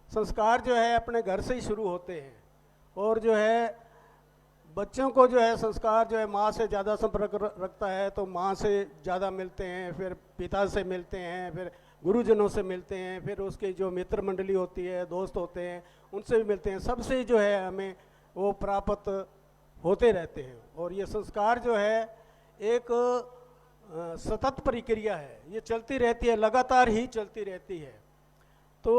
संस्कार जो है अपने घर से ही शुरू होते हैं। और जो है बच्चों को जो है संस्कार जो है माँ से ज़्यादा संपर्क रखता है, तो माँ से ज़्यादा मिलते हैं, फिर पिता से मिलते हैं, फिर गुरुजनों से मिलते हैं, फिर उसकी जो मित्र मंडली होती है, दोस्त होते हैं, उनसे भी मिलते हैं। सबसे जो है हमें वो प्राप्त होते रहते हैं। और ये संस्कार जो है एक सतत प्रक्रिया है, ये चलती रहती है, लगातार ही चलती रहती है। तो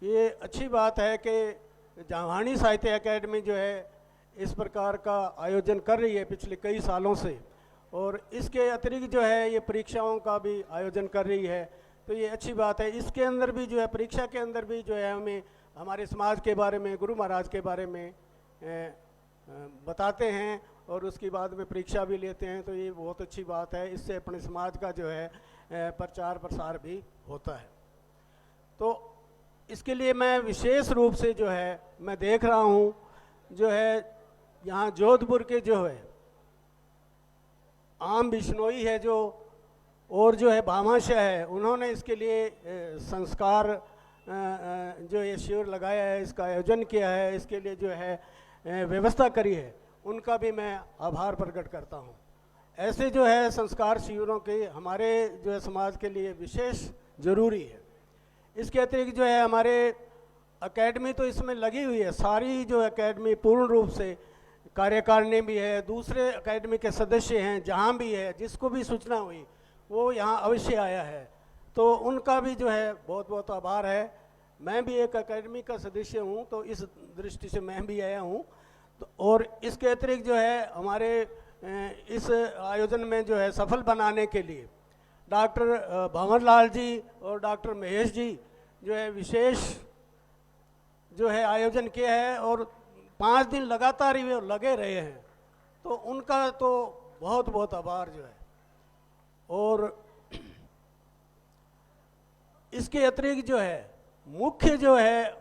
ये अच्छी बात है कि जाहानी साहित्य अकेडमी जो है इस प्रकार का आयोजन कर रही है पिछले कई सालों से, और इसके अतिरिक्त जो है ये परीक्षाओं का भी आयोजन कर रही है। तो ये अच्छी बात है। इसके अंदर भी जो है परीक्षा के अंदर भी जो है हमें हमारे समाज के बारे में, गुरु महाराज के बारे में बताते हैं और उसके बाद में परीक्षा भी लेते हैं। तो ये बहुत अच्छी बात है, इससे अपने समाज का जो है प्रचार प्रसार भी होता है। तो इसके लिए मैं विशेष रूप से जो है मैं देख रहा हूँ जो है यहाँ जोधपुर के जो है आम बिश्नोई है जो, और जो है भामाशाह है, उन्होंने इसके लिए संस्कार जो ये शिविर लगाया है, इसका आयोजन किया है, इसके लिए जो है व्यवस्था करी है, उनका भी मैं आभार प्रकट करता हूँ। ऐसे जो है संस्कार शिविरों के हमारे जो है समाज के लिए विशेष ज़रूरी है। इसके अतिरिक्त जो है हमारे एकेडमी तो इसमें लगी हुई है, सारी जो एकेडमी पूर्ण रूप से, कार्यकारिणी भी है, दूसरे एकेडमी के सदस्य हैं, जहाँ भी है जिसको भी सूचना हुई वो यहाँ अवश्य आया है, तो उनका भी जो है बहुत बहुत आभार है। मैं भी एक एकेडमी का सदस्य हूँ, तो इस दृष्टि से मैं भी आया हूँ। तो और इसके अतिरिक्त जो है हमारे इस आयोजन में जो है सफल बनाने के लिए डॉक्टर भंवर लाल जी और डॉक्टर महेश जी जो है विशेष जो है आयोजन किया है, और 5 दिन लगातार ही वे लगे रहे हैं, तो उनका तो बहुत बहुत आभार जो है। और इसके अतिरिक्त जो है मुख्य जो है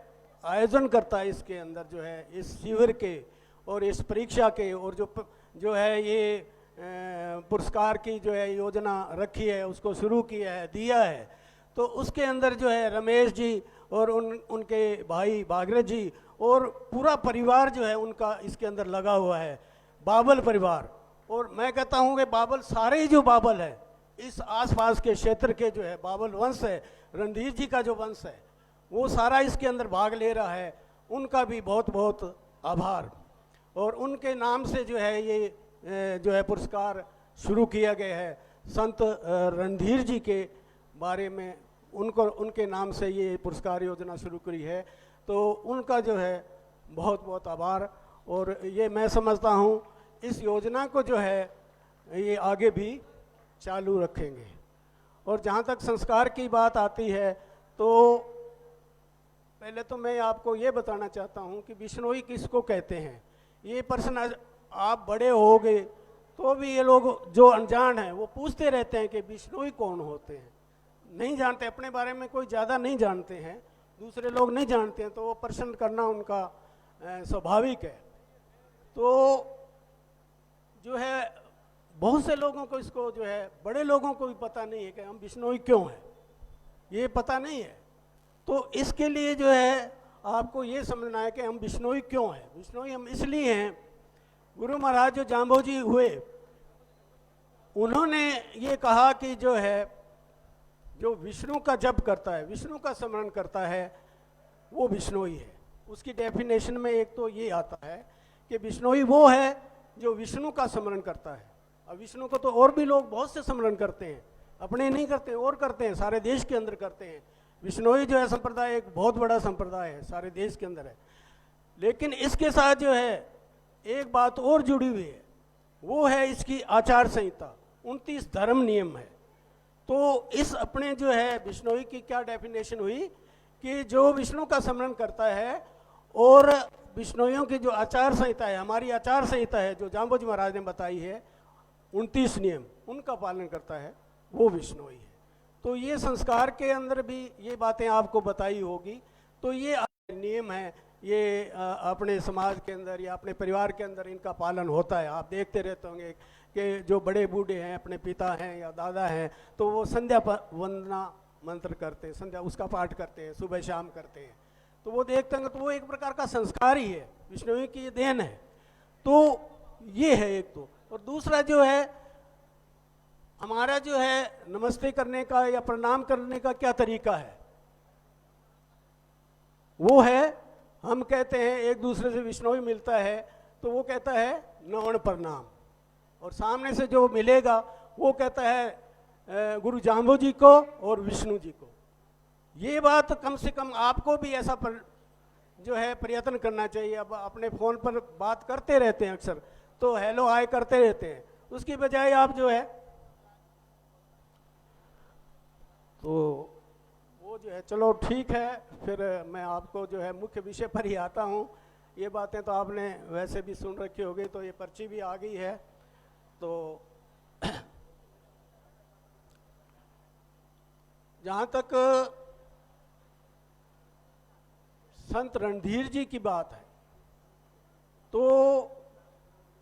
आयोजन करता है इसके अंदर जो है इस शिविर के और इस परीक्षा के, और जो है ये पुरस्कार की जो है योजना रखी है, उसको शुरू किया है, दिया है, तो उसके अंदर जो है रमेश जी और उनके भाई भागीरथ जी और पूरा परिवार जो है उनका इसके अंदर लगा हुआ है, बाबल परिवार। और मैं कहता हूँ कि बाबल सारे ही जो बाबल है इस आसपास के क्षेत्र के जो है बाबल वंश है, रणधीर जी का जो वंश है, वो सारा इसके अंदर भाग ले रहा है, उनका भी बहुत बहुत आभार। और उनके नाम से जो है ये जो है पुरस्कार शुरू किया गया है, संत रणधीर जी के बारे में उनके नाम से ये पुरस्कार योजना शुरू करी है, तो उनका जो है बहुत बहुत आभार। और ये मैं समझता हूँ इस योजना को जो है ये आगे भी चालू रखेंगे। और जहाँ तक संस्कार की बात आती है, तो पहले तो मैं आपको ये बताना चाहता हूँ कि बिश्नोई किसको कहते हैं। ये प्रश्न आप बड़े हो गए तो भी ये लोग जो अनजान हैं वो पूछते रहते हैं कि बिश्नोई कौन होते हैं, नहीं जानते, अपने बारे में कोई ज़्यादा नहीं जानते हैं, दूसरे लोग नहीं जानते हैं, तो वो प्रश्न करना उनका स्वाभाविक है। तो जो है बहुत से लोगों को इसको जो है बड़े लोगों को भी पता नहीं है कि हम बिश्नोई क्यों हैं, ये पता नहीं है। तो इसके लिए जो है आपको ये समझना है कि हम बिश्नोई क्यों हैं। बिश्नोई हम इसलिए हैं, गुरु महाराज जो जाम्बोजी हुए उन्होंने ये कहा कि जो है जो विष्णु का जप करता है, विष्णु का स्मरण करता है, वो बिश्नोई है। उसकी डेफिनेशन में एक तो ये आता है कि बिश्नोई वो है जो विष्णु का स्मरण करता है। अब विष्णु को तो और भी लोग बहुत से स्मरण करते हैं, अपने नहीं करते और करते हैं, सारे देश के अंदर करते हैं। बिश्नोई जो है संप्रदाय एक बहुत बड़ा संप्रदाय है, सारे देश के अंदर है। लेकिन इसके साथ जो है एक बात और जुड़ी हुई है, वो है इसकी आचार संहिता, 29 धर्म नियम है। तो इस अपने जो है बिश्नोई की क्या डेफिनेशन हुई कि जो विष्णु का स्मरण करता है और बिश्नोइयों की जो आचार संहिता है, हमारी आचार संहिता है जो जाम्बोजी महाराज ने बताई है, 29 नियम, उनका पालन करता है, वो बिश्नोई है। तो ये संस्कार के अंदर भी ये बातें आपको बताई होगी। तो ये नियम है, ये अपने समाज के अंदर या अपने परिवार के अंदर इनका पालन होता है। आप देखते रहते होंगे कि जो बड़े बूढ़े हैं, अपने पिता हैं या दादा हैं, तो वो संध्या वंदना मंत्र करते हैं, संध्या उसका पाठ करते हैं, सुबह शाम करते हैं, तो वो देखते हैं तो वो एक प्रकार का संस्कार ही है, विष्णु की ये देन है। तो ये है एक तो। और दूसरा जो है हमारा जो है नमस्ते करने का या प्रणाम करने का क्या तरीका है, वो है हम कहते हैं एक दूसरे से विष्णु मिलता है तो वो कहता है नमन प्रणाम, और सामने से जो मिलेगा वो कहता है गुरु जाम्बू जी को और विष्णु जी को। ये बात कम से कम आपको भी ऐसा जो है प्रयत्न करना चाहिए। अब अपने फ़ोन पर बात करते रहते हैं अक्सर, तो हेलो हाय करते रहते हैं, उसकी बजाय आप जो है तो वो जो है, चलो ठीक है, फिर मैं आपको जो है मुख्य विषय पर ही आता हूँ। ये बातें तो आपने वैसे भी सुन रखी होगी, तो ये पर्ची भी आ गई है। तो जहाँ तक संत रणधीर जी की बात है, तो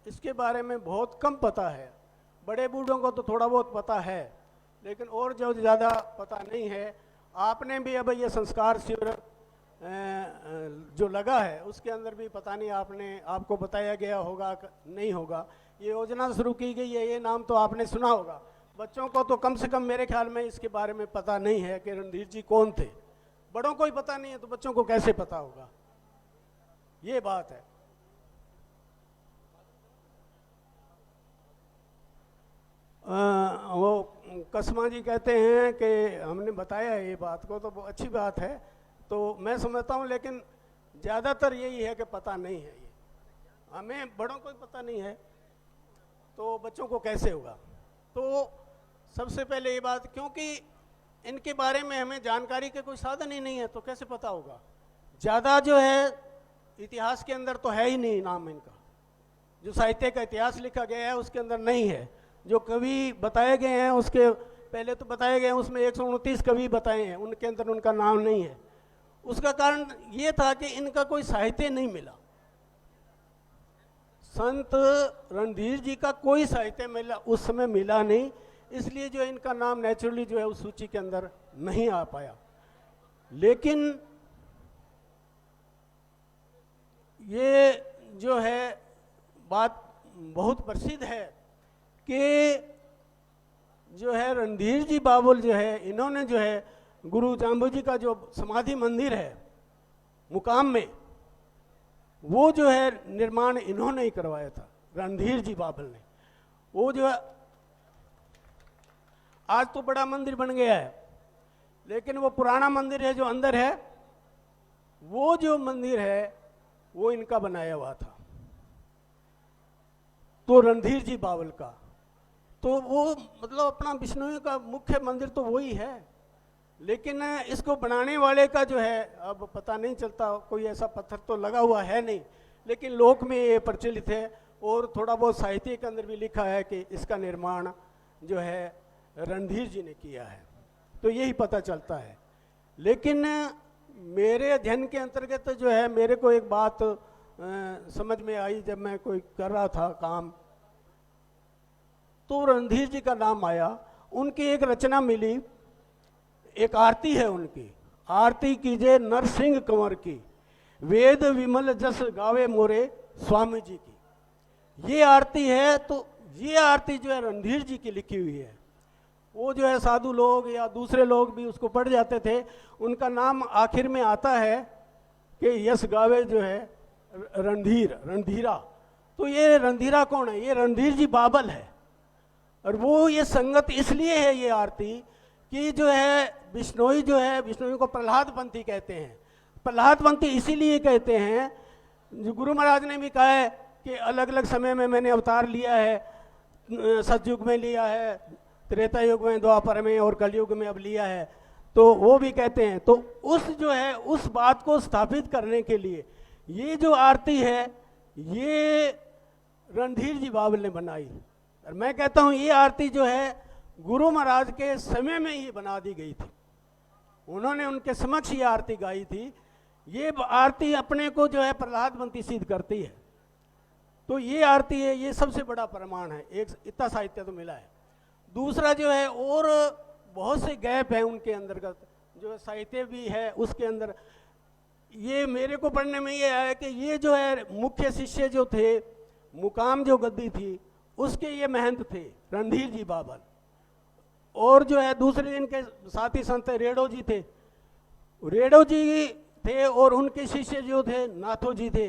इसके बारे में बहुत कम पता है। बड़े बूढ़ों को तो थोड़ा बहुत पता है, लेकिन और जो ज़्यादा पता नहीं है। आपने भी अब ये संस्कार शिविर जो लगा है उसके अंदर भी पता नहीं आपको बताया गया होगा नहीं होगा। ये योजना शुरू की गई है, ये नाम तो आपने सुना होगा। बच्चों को तो कम से कम मेरे ख्याल में इसके बारे में पता नहीं है कि रणधीर जी कौन थे। बड़ों को ही पता नहीं है तो बच्चों को कैसे पता होगा, ये बात है। वो कसमा जी कहते हैं कि हमने बताया ये बात को, तो अच्छी बात है, तो मैं समझता हूँ। लेकिन ज़्यादातर यही है कि पता नहीं है, ये हमें बड़ों को ही पता नहीं है तो बच्चों को कैसे होगा। तो सबसे पहले ये बात, क्योंकि इनके बारे में हमें जानकारी के कोई साधन ही नहीं है, तो कैसे पता होगा। ज़्यादा जो है इतिहास के अंदर तो है ही नहीं नाम इनका। जो साहित्य का इतिहास लिखा गया है उसके अंदर नहीं है। जो कवि बताए गए हैं उसके पहले तो बताए गए हैं, उसमें 129 कवि बताए हैं, उनके अंदर उनका नाम नहीं है। उसका कारण ये था कि इनका कोई साहित्य नहीं मिला। संत रणधीर जी का कोई साहित्य मिला उस समय मिला नहीं, इसलिए जो इनका नाम नेचुरली जो है उस सूची के अंदर नहीं आ पाया। लेकिन ये जो है बात बहुत प्रसिद्ध है कि जो है रणधीर जी बाबुल जो है, इन्होंने जो है गुरु जाम्बू जी का जो समाधि मंदिर है मुकाम में, वो जो है निर्माण इन्होंने ही करवाया था, रणधीर जी बाबुल ने। वो जो है आज तो बड़ा मंदिर बन गया है, लेकिन वो पुराना मंदिर है जो अंदर है, वो जो मंदिर है वो इनका बनाया हुआ था, तो रणधीर जी बावल का। तो वो मतलब अपना विष्णु का मुख्य मंदिर तो वही है, लेकिन इसको बनाने वाले का जो है अब पता नहीं चलता, कोई ऐसा पत्थर तो लगा हुआ है नहीं, लेकिन लोक में ये प्रचलित है। और थोड़ा बहुत साहित्य के अंदर भी लिखा है कि इसका निर्माण जो है रणधीर जी ने किया है, तो यही पता चलता है। लेकिन मेरे अध्ययन के अंतर्गत जो है मेरे को एक बात समझ में आई, जब मैं कोई कर रहा था काम, तो रणधीर जी का नाम आया। उनकी एक रचना मिली, एक आरती है उनकी, आरती कीजिए नरसिंह कंवर की, वेद विमल जस गावे मोरे स्वामी जी की। ये आरती है, तो ये आरती जो है रणधीर जी की लिखी हुई है। वो जो है साधु लोग या दूसरे लोग भी उसको पढ़ जाते थे, उनका नाम आखिर में आता है कि यस गावे जो है रणधीरा। तो ये रणधीरा कौन है? ये रणधीर जी बाबल है। और वो ये संगत इसलिए है ये आरती कि जो है बिश्नोई जो है, बिश्नोई को प्रहलाद पंथी कहते हैं। प्रहलाद पंथी इसीलिए कहते हैं, जो गुरु महाराज ने भी कहा है कि अलग अलग समय में मैंने अवतार लिया है, सतयुग में लिया है, त्रेता युग में, द्वापर में और कलयुग में अब लिया है, तो वो भी कहते हैं। तो उस जो है उस बात को स्थापित करने के लिए ये जो आरती है ये रणधीर जी बाबल ने बनाई। और मैं कहता हूँ ये आरती जो है गुरु महाराज के समय में ही बना दी गई थी, उन्होंने उनके समक्ष ये आरती गाई थी। ये आरती अपने को जो है प्रहलाद पंथी सिद्ध करती है। तो ये आरती है, ये सबसे बड़ा प्रमाण है। एक इतना साहित्य तो मिला है। दूसरा जो है और बहुत से गैप हैं उनके अंतर्गत, जो साहित्य भी है उसके अंदर। ये मेरे को पढ़ने में ये आया कि ये जो है मुख्य शिष्य जो थे, मुकाम जो गद्दी थी उसके ये महंत थे रणधीर जी बाबल, और जो है दूसरे दिन के साथी संत रेडो जी थे, रेडो जी थे, और उनके शिष्य जो थे नाथो जी थे,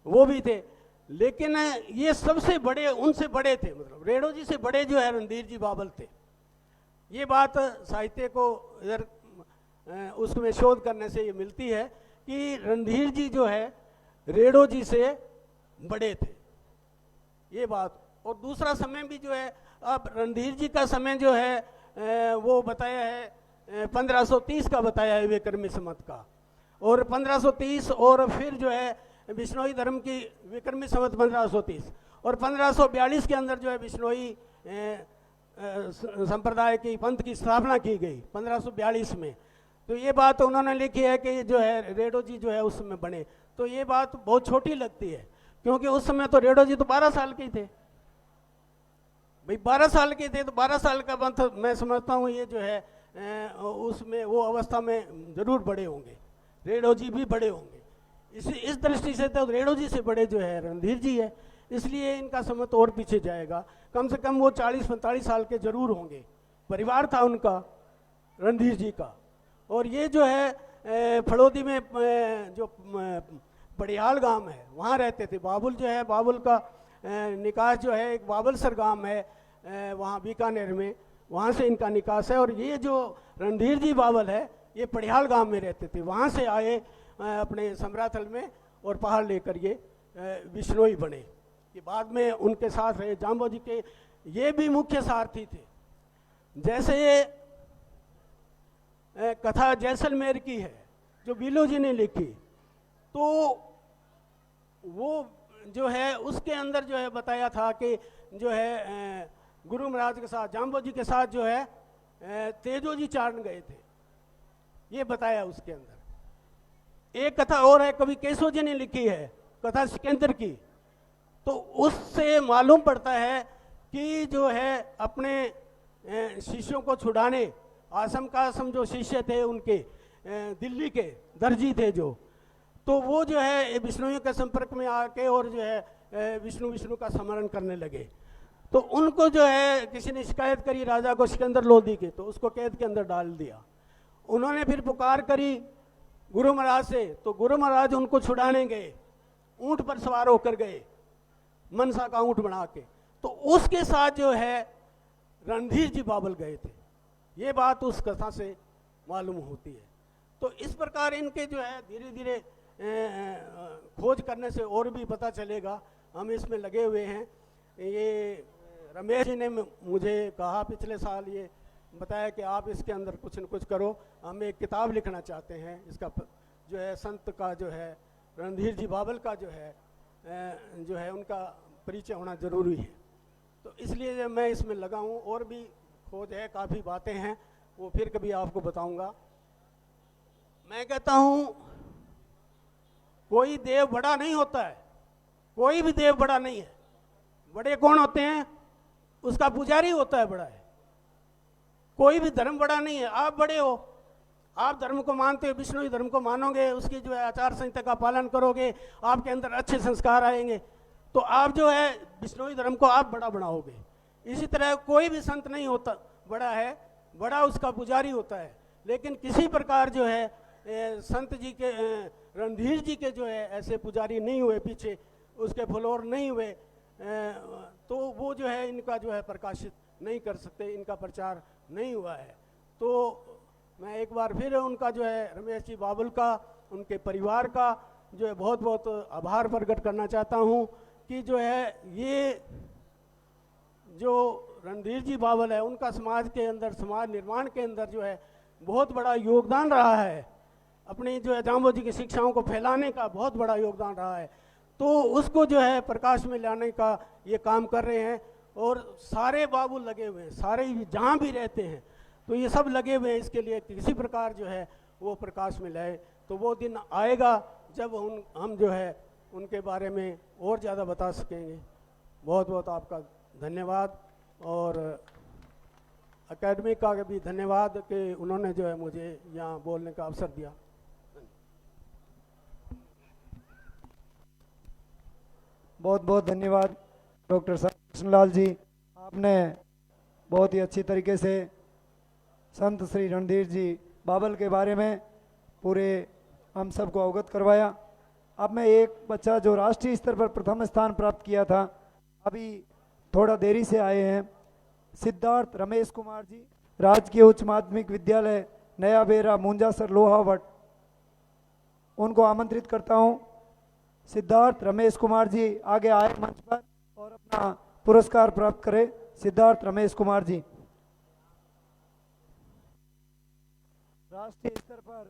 वो भी थे। लेकिन ये सबसे बड़े, उनसे बड़े थे, मतलब रेडो जी से बड़े जो है रणधीर जी बाबल थे। ये बात साहित्य को इधर उसमें शोध करने से ये मिलती है कि रणधीर जी जो है रेडो जी से बड़े थे, ये बात। और दूसरा समय भी जो है, अब रणधीर जी का समय जो है वो बताया है 1530 का बताया है विक्रमी संवत का, और 1530, और फिर जो है बिश्नोई धर्म की विक्रमी संवत 1530, और 1542 के अंदर जो है बिश्नोई संप्रदाय की पंथ की स्थापना की गई 1542 में। तो ये बात उन्होंने लिखी है कि जो है रेडो जी जो है उस समय बने। तो ये बात बहुत छोटी लगती है, क्योंकि उस समय तो रेडो जी तो 12 साल के थे भाई, 12 साल के थे, तो 12 साल का पंथ मैं समझता हूँ ये जो है उसमें वो अवस्था में जरूर बड़े होंगे, रेडो जी भी बड़े होंगे। इस दृष्टि से तो रेडो जी से बड़े जो है रणधीर जी है, इसलिए इनका समत और पीछे जाएगा। कम से कम वो 40-45 साल के जरूर होंगे। परिवार था उनका रणधीर जी का। और ये जो है फड़ौदी में जो पड़ियाल गांव है वहाँ रहते थे। बाबुल जो है, बाबुल का निकास जो है एक बाबलसर गांव है वहाँ बीकानेर में, वहाँ से इनका निकास है। और ये जो रणधीर जी बाबल है ये पड़ियाल गांव में रहते थे, वहाँ से आए अपने समराथल में और पहाड़ लेकर ये बिश्नोई बने। ये बाद में उनके साथ रहे जाम्बो जी के, ये भी मुख्य सारथी थे। जैसे ये कथा जैसलमेर की है जो बीलो जी ने लिखी, तो वो जो है उसके अंदर जो है बताया था कि जो है गुरु महाराज के साथ, जाम्बो जी के साथ जो है तेजो जी चारण गए थे, ये बताया उसके अंदर। एक कथा और है कवि केशव जी ने लिखी है, कथा सिकंदर की, तो उससे मालूम पड़ता है कि जो है अपने शिष्यों को छुड़ाने, आसम का आसम जो शिष्य थे उनके दिल्ली के दर्जी थे जो, तो वो जो है विष्णुओं के संपर्क में आके और जो है विष्णु का स्मरण करने लगे। तो उनको जो है किसी ने शिकायत करी राजा को सिकंदर लोधी की, तो उसको कैद के अंदर डाल दिया। उन्होंने फिर पुकार करी गुरु महाराज से, तो गुरु महाराज उनको छुड़ाने गए, ऊंट पर सवार होकर गए, मनसा का ऊंट बना के, तो उसके साथ जो है रणधीर जी बाबल गए थे। ये बात उस कथा से मालूम होती है। तो इस प्रकार इनके जो है धीरे धीरे खोज करने से और भी पता चलेगा, हम इसमें लगे हुए हैं। ये रमेश जी ने मुझे कहा पिछले साल, ये बताया कि आप इसके अंदर कुछ न कुछ करो, हम एक किताब लिखना चाहते हैं। इसका जो है संत का जो है रणधीर जी बाबल का जो है उनका परिचय होना जरूरी है। तो इसलिए मैं इसमें लगा हूँ। और भी खोज है, काफ़ी बातें हैं, वो फिर कभी आपको बताऊंगा। मैं कहता हूँ कोई देव बड़ा नहीं होता है, कोई भी देव बड़ा नहीं है। बड़े कौन होते हैं? उसका पुजारी होता है बड़ा है। कोई भी धर्म बड़ा नहीं है। आप बड़े हो, आप धर्म को मानते हो, विष्णु धर्म को मानोगे, उसकी जो है आचार संहिता का पालन करोगे, आपके अंदर अच्छे संस्कार आएंगे, तो आप जो है विष्णु धर्म को आप बड़ा बनाओगे। इसी तरह कोई भी संत नहीं होता बड़ा है, बड़ा उसका पुजारी होता है। लेकिन किसी प्रकार जो है संत जी के, रणधीर जी के जो है ऐसे पुजारी नहीं हुए, पीछे उसके फॉलोअर नहीं हुए, तो वो जो है इनका जो है प्रकाशित नहीं कर सकते, इनका प्रचार नहीं हुआ है। तो मैं एक बार फिर उनका जो है रमेश जी बाबुल का, उनके परिवार का जो है बहुत बहुत आभार प्रकट करना चाहता हूँ कि जो है ये जो रणधीर जी बाबल है उनका समाज के अंदर, समाज निर्माण के अंदर जो है बहुत बड़ा योगदान रहा है। अपनी जो है जाम्बो जी की शिक्षाओं को फैलाने का बहुत बड़ा योगदान रहा है। तो उसको जो है प्रकाश में लाने का ये काम कर रहे हैं। और सारे बाबू लगे हुए हैं, सारे जहाँ भी रहते हैं, तो ये सब लगे हुए हैं इसके लिए किसी प्रकार जो है वो प्रकाश में लाए। तो वो दिन आएगा जब हम जो है उनके बारे में और ज़्यादा बता सकेंगे। बहुत बहुत आपका धन्यवाद। और एकेडमी का भी धन्यवाद कि उन्होंने जो है मुझे यहाँ बोलने का अवसर दिया। बहुत बहुत धन्यवाद डॉक्टर कृष्णलाल जी। आपने बहुत ही अच्छी तरीके से संत श्री रणधीर जी बाबल के बारे में पूरे हम सबको अवगत करवाया। अब मैं एक बच्चा जो राष्ट्रीय स्तर पर प्रथम स्थान प्राप्त किया था, अभी थोड़ा देरी से आए हैं, सिद्धार्थ रमेश कुमार जी, राजकीय उच्च माध्यमिक विद्यालय नया बेरा मुंजासर लोहावट, उनको आमंत्रित करता हूं। सिद्धार्थ रमेश कुमार जी आगे आए मंच पर और अपना पुरस्कार प्राप्त करें। सिद्धार्थ रमेश कुमार जी राष्ट्रीय स्तर पर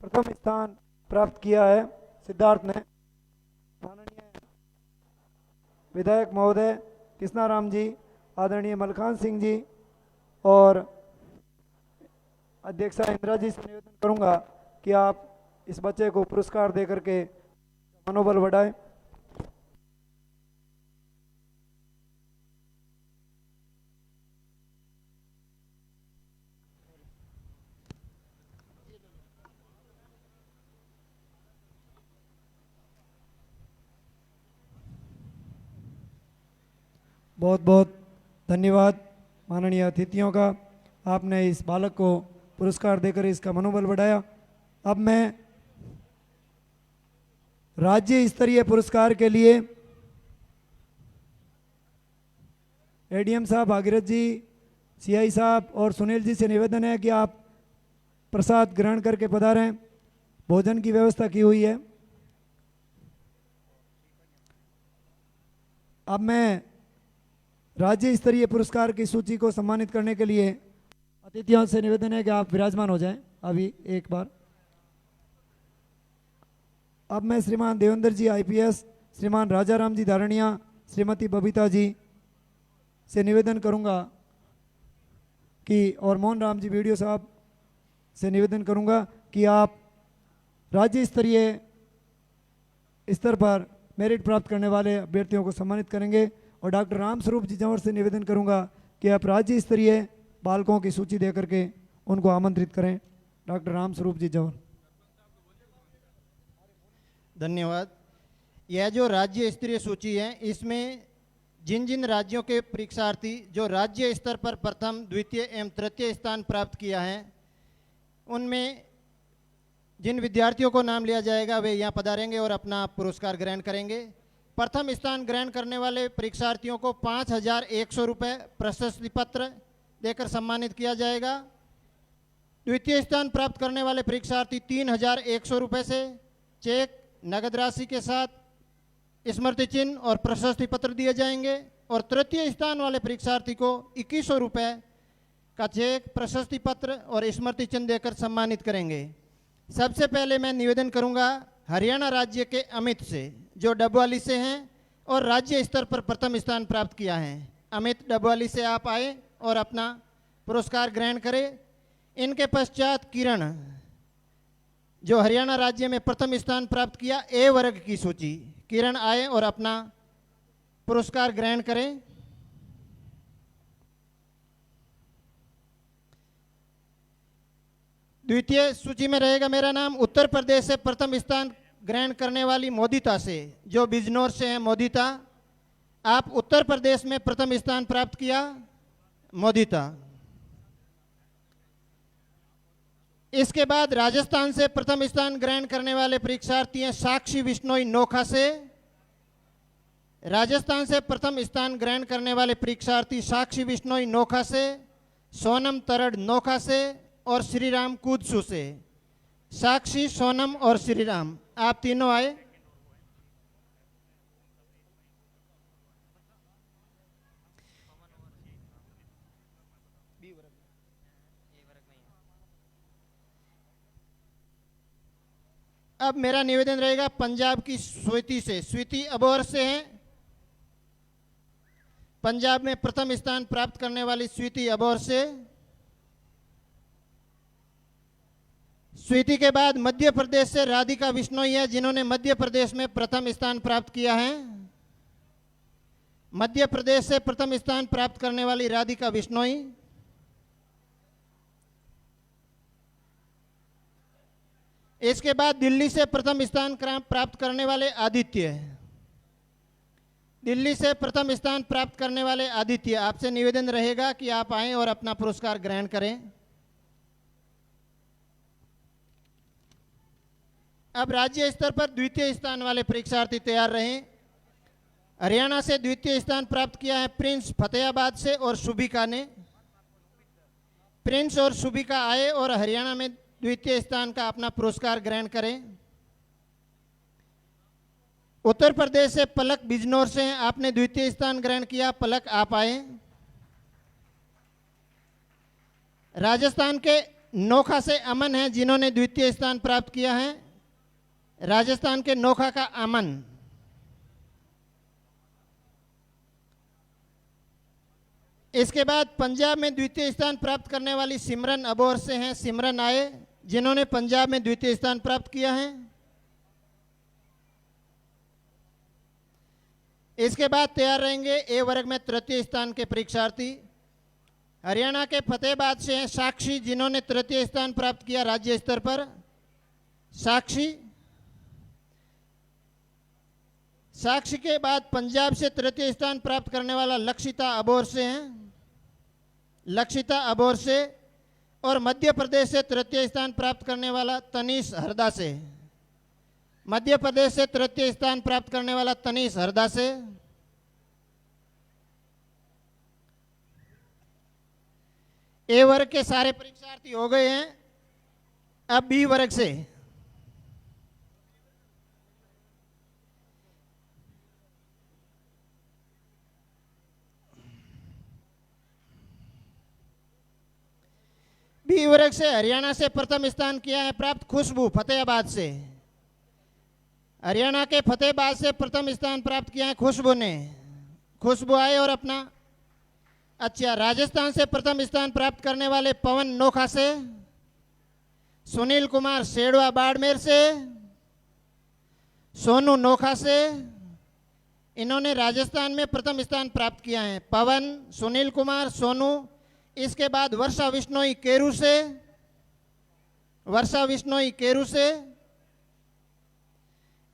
प्रथम स्थान प्राप्त किया है सिद्धार्थ ने। माननीय विधायक महोदय कृष्णाराम जी, आदरणीय मलखान सिंह जी और अध्यक्षा इंदिरा जी से निवेदन करूंगा कि आप इस बच्चे को पुरस्कार देकर के मनोबल बढ़ाएं। बहुत बहुत धन्यवाद माननीय अतिथियों का, आपने इस बालक को पुरस्कार देकर इसका मनोबल बढ़ाया। अब मैं राज्य स्तरीय पुरस्कार के लिए एडीएम साहब भागीरथ जी, सीआई साहब और सुनील जी से निवेदन है कि आप प्रसाद ग्रहण करके पधारें। भोजन की व्यवस्था की हुई है। अब मैं राज्य स्तरीय पुरस्कार की सूची को सम्मानित करने के लिए अतिथियों से निवेदन है कि आप विराजमान हो जाएं अभी एक बार। अब मैं श्रीमान देवेंद्र जी आईपीएस, श्रीमान राजाराम जी धारणिया, श्रीमती बबीता जी से निवेदन करूंगा कि और मोहन राम जी वीडियो साहब से निवेदन करूंगा कि आप राज्य स्तरीय स्तर पर मेरिट प्राप्त करने वाले अभ्यर्थियों को सम्मानित करेंगे। और डॉक्टर राम स्वरूप जी जंवर से निवेदन करूंगा कि आप राज्य स्तरीय बालकों की सूची दे करके उनको आमंत्रित करें। डॉक्टर राम स्वरूप जी जंवर। धन्यवाद। यह जो राज्य स्तरीय सूची है, इसमें जिन जिन राज्यों के परीक्षार्थी जो राज्य स्तर पर प्रथम, द्वितीय एवं तृतीय स्थान प्राप्त किया है, उनमें जिन विद्यार्थियों को नाम लिया जाएगा वे यहाँ पधारेंगे और अपना पुरस्कार ग्रहण करेंगे। प्रथम स्थान ग्रहण करने वाले परीक्षार्थियों को 5,100 रुपये प्रशस्ति पत्र देकर सम्मानित किया जाएगा। द्वितीय स्थान प्राप्त करने वाले परीक्षार्थी 3,100 रुपये से चेक, नगद राशि के साथ स्मृति चिन्ह और प्रशस्ति पत्र दिए जाएंगे। और तृतीय स्थान वाले परीक्षार्थी को 2,100 रुपये का चेक, प्रशस्ति पत्र और स्मृति चिन्ह देकर सम्मानित करेंगे। सबसे पहले मैं निवेदन करूंगा हरियाणा राज्य के अमित से, जो डबवाली से हैं और राज्य स्तर पर प्रथम स्थान प्राप्त किया है। अमित डबवाली से आप आए और अपना पुरस्कार ग्रहण करें। इनके पश्चात किरण, जो हरियाणा राज्य में प्रथम स्थान प्राप्त किया, ए वर्ग की सूची, किरण आए और अपना पुरस्कार ग्रहण करें। द्वितीय सूची में रहेगा मेरा नाम। उत्तर प्रदेश से प्रथम स्थान ग्रहण करने वाली मोदिता से, जो बिजनौर से हैं। मोदिता, आप उत्तर प्रदेश में प्रथम स्थान प्राप्त किया। मोदिता। इसके बाद राजस्थान से प्रथम स्थान ग्रहण करने वाले परीक्षार्थी हैं साक्षी बिश्नोई नोखा से। राजस्थान से प्रथम स्थान ग्रहण करने वाले परीक्षार्थी साक्षी बिश्नोई नोखा से, सोनम तरड़ नोखा से और श्रीराम कूदसू से। साक्षी, सोनम और श्रीराम, आप तीनों आए। अब मेरा निवेदन रहेगा पंजाब की स्वीति से। स्वीति अबोहर से हैं। पंजाब में प्रथम स्थान प्राप्त करने वाली स्वीति अबोहर से। स्वीति के बाद मध्य प्रदेश से राधिका बिश्नोई है, जिन्होंने मध्य प्रदेश में प्रथम स्थान प्राप्त किया है। मध्य प्रदेश से प्रथम स्थान प्राप्त करने वाली राधिका बिश्नोई। इसके बाद दिल्ली से प्रथम स्थान प्राप्त करने वाले आदित्य, दिल्ली से प्रथम स्थान प्राप्त करने वाले आदित्य, आपसे निवेदन रहेगा कि आप आएं और अपना पुरस्कार ग्रहण करें। अब राज्य स्तर पर द्वितीय स्थान वाले परीक्षार्थी तैयार रहें। हरियाणा से द्वितीय स्थान प्राप्त किया है प्रिंस फतेहाबाद से और शुभिका ने। प्रिंस और शुभिका आए और हरियाणा में द्वितीय स्थान का अपना पुरस्कार ग्रहण करें। उत्तर प्रदेश से पलक बिजनौर से हैं, आपने द्वितीय स्थान ग्रहण किया। पलक आप आए। राजस्थान के नोखा से अमन हैं जिन्होंने द्वितीय स्थान प्राप्त किया है। राजस्थान के नोखा का अमन। इसके बाद पंजाब में द्वितीय स्थान प्राप्त करने वाली सिमरन अबोहर से हैं। सिमरन आए जिन्होंने पंजाब में द्वितीय स्थान प्राप्त किया है। इसके बाद तैयार रहेंगे ए वर्ग में तृतीय स्थान के परीक्षार्थी। हरियाणा के फतेहाबाद से हैं साक्षी जिन्होंने तृतीय स्थान प्राप्त किया राज्य स्तर पर। साक्षी के बाद पंजाब से तृतीय स्थान प्राप्त करने वाला लक्षिता अबोहर से हैं। लक्षिता अबोहर से। और मध्य प्रदेश से तृतीय स्थान प्राप्त करने वाला तनीष हरदा से। मध्य प्रदेश से तृतीय स्थान प्राप्त करने वाला तनीष हरदा से। ए वर्ग के सारे परीक्षार्थी हो गए हैं। अब बी वर्ग से बी वर्ग से हरियाणा से प्रथम स्थान किया है प्राप्त खुशबू फतेहाबाद से। हरियाणा के फतेहाबाद से प्रथम स्थान प्राप्त किया है खुशबू ने। खुशबू आए और अपना। अच्छा, राजस्थान से प्रथम स्थान प्राप्त करने वाले पवन नोखा से। सुनील कुमार शेड़वा बाड़मेर से। सोनू नोखा से। इन्होंने राजस्थान में प्रथम स्थान प्राप्त किया है। पवन, सुनील कुमार, सोनू। इसके बाद वर्षा विश्नोई केरू से। वर्षा विश्नोई केरू से।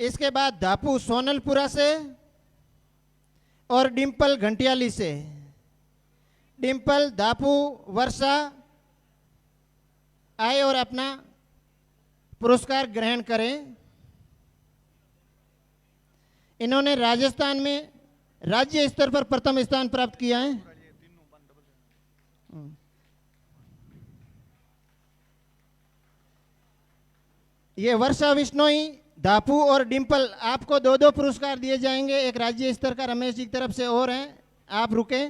इसके बाद धापू सोनलपुरा से और डिम्पल घंटियाली से। डिम्पल, धापू, वर्षा आए और अपना पुरस्कार ग्रहण करें। इन्होंने राजस्थान में राज्य स्तर पर प्रथम स्थान प्राप्त किया है। ये वर्षा विश्नोई, धापू और डिम्पल, आपको 2-2 पुरस्कार दिए जाएंगे। एक राज्य स्तर का रमेश जी की तरफ से और है, आप रुके।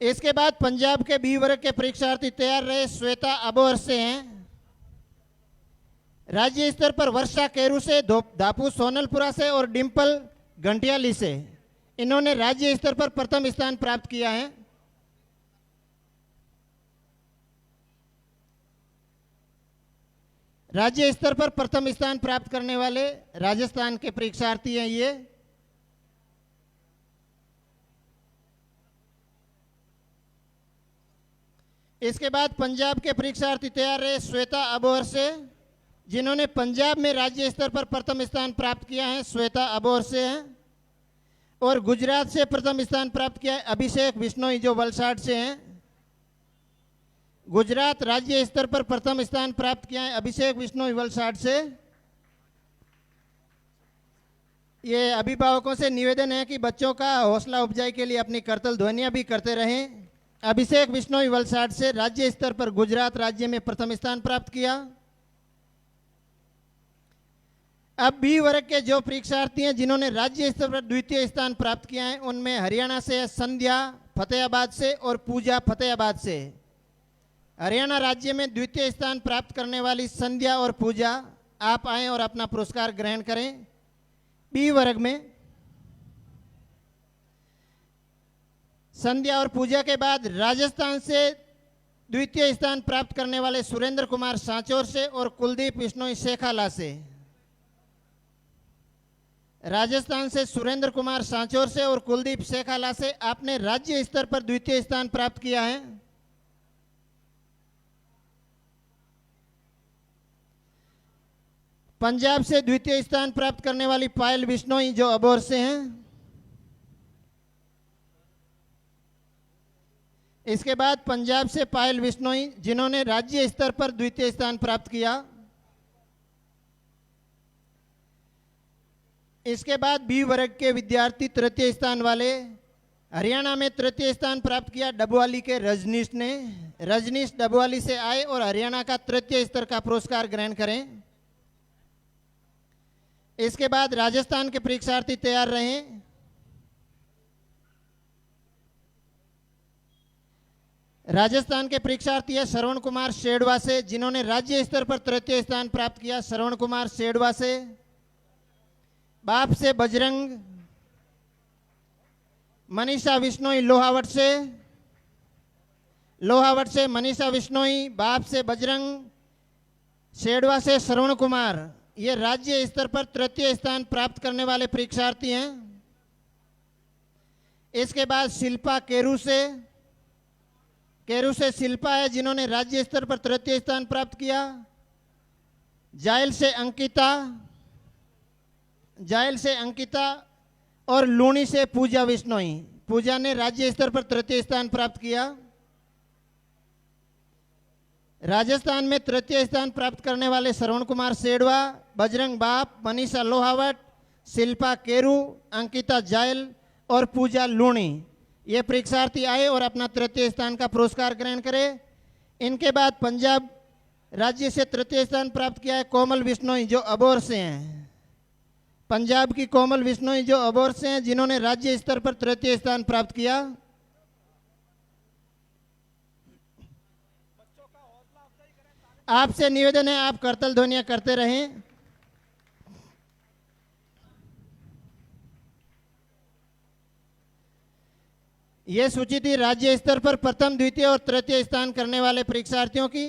इसके बाद पंजाब के बी वर्ग के परीक्षार्थी तैयार रहे। श्वेता अबोहर से हैं। राज्य स्तर पर वर्षा केरू से, धापू सोनलपुरा से और डिम्पल घंटियाली से। इन्होंने राज्य स्तर पर प्रथम स्थान प्राप्त किया है। राज्य स्तर पर प्रथम स्थान प्राप्त करने वाले राजस्थान के परीक्षार्थी हैं ये। इसके बाद पंजाब के परीक्षार्थी तैयार रहे श्वेता अबोहर से, जिन्होंने पंजाब में राज्य स्तर पर प्रथम स्थान प्राप्त किया है। श्वेता अबोहर से हैं। और गुजरात से प्रथम स्थान प्राप्त किया है अभिषेक बिश्नोई, जो वलसाड से हैं। गुजरात राज्य स्तर पर प्रथम स्थान प्राप्त किया है अभिषेक बिश्नोई, वलसाड से। ये अभिभावकों से निवेदन है कि बच्चों का हौसला उपजाई के लिए अपनी करतल ध्वनियां भी करते रहें। अभिषेक बिश्नोई वलसाड से राज्य स्तर पर गुजरात राज्य में प्रथम स्थान प्राप्त किया। अब बी वर्ग के जो परीक्षार्थी हैं जिन्होंने राज्य स्तर पर द्वितीय स्थान प्राप्त किया है, उनमें हरियाणा से संध्या फतेहाबाद से और पूजा फतेहाबाद से। हरियाणा राज्य में द्वितीय स्थान प्राप्त करने वाली संध्या और पूजा, आप आएं और अपना पुरस्कार ग्रहण करें। बी वर्ग में संध्या और पूजा के बाद राजस्थान से द्वितीय स्थान प्राप्त करने वाले सुरेंद्र कुमार सांचौर से और कुलदीप बिश्नोई शेखाला से। राजस्थान से सुरेंद्र कुमार सांचौर से और कुलदीप शेखाला से आपने राज्य स्तर पर द्वितीय स्थान प्राप्त किया है। पंजाब से द्वितीय स्थान प्राप्त करने वाली पायल बिश्नोई जो अबोर से हैं। इसके बाद पंजाब से पायल बिश्नोई जिन्होंने राज्य स्तर पर द्वितीय स्थान प्राप्त किया। इसके बाद बी वर्ग के विद्यार्थी तृतीय स्थान वाले हरियाणा में तृतीय स्थान प्राप्त किया डबवाली के रजनीश ने। रजनीश डबवाली से आए और हरियाणा का तृतीय स्तर का पुरस्कार ग्रहण करें। इसके बाद राजस्थान के परीक्षार्थी तैयार रहें। राजस्थान के परीक्षार्थी है श्रवण कुमार शेड़वा से जिन्होंने राज्य स्तर पर तृतीय स्थान प्राप्त किया। श्रवण कुमार शेड़वा से। बाप से बजरंग मनीषा बिश्नोई लोहावट से। लोहावट से मनीषा बिश्नोई, बाप से बजरंग, शेड़वा से श्रवण कुमार, ये राज्य स्तर पर तृतीय स्थान प्राप्त करने वाले परीक्षार्थी हैं। इसके बाद शिल्पा केरू से शिल्पा है जिन्होंने राज्य स्तर पर तृतीय स्थान प्राप्त किया। जायल से अंकिता और लूणी से पूजा बिश्नोई। पूजा ने राज्य स्तर पर तृतीय स्थान प्राप्त किया। राजस्थान में तृतीय स्थान प्राप्त करने वाले श्रवण कुमार शेड़वा, बजरंग बाप, मनीषा लोहावट, शिल्पा केरू, अंकिता जायल और पूजा लूणी, ये परीक्षार्थी आए और अपना तृतीय स्थान का पुरस्कार ग्रहण करें। इनके बाद पंजाब राज्य से तृतीय स्थान प्राप्त किया है कोमल बिश्नोई जो अबोर से हैं। पंजाब की कोमल बिश्नोई जो अबोर से हैं जिन्होंने राज्य स्तर पर तृतीय स्थान प्राप्त किया। आपसे निवेदन है आप करतल ध्वनियां करते रहें। यह सूची थी राज्य स्तर पर प्रथम, द्वितीय और तृतीय स्थान करने वाले परीक्षार्थियों की।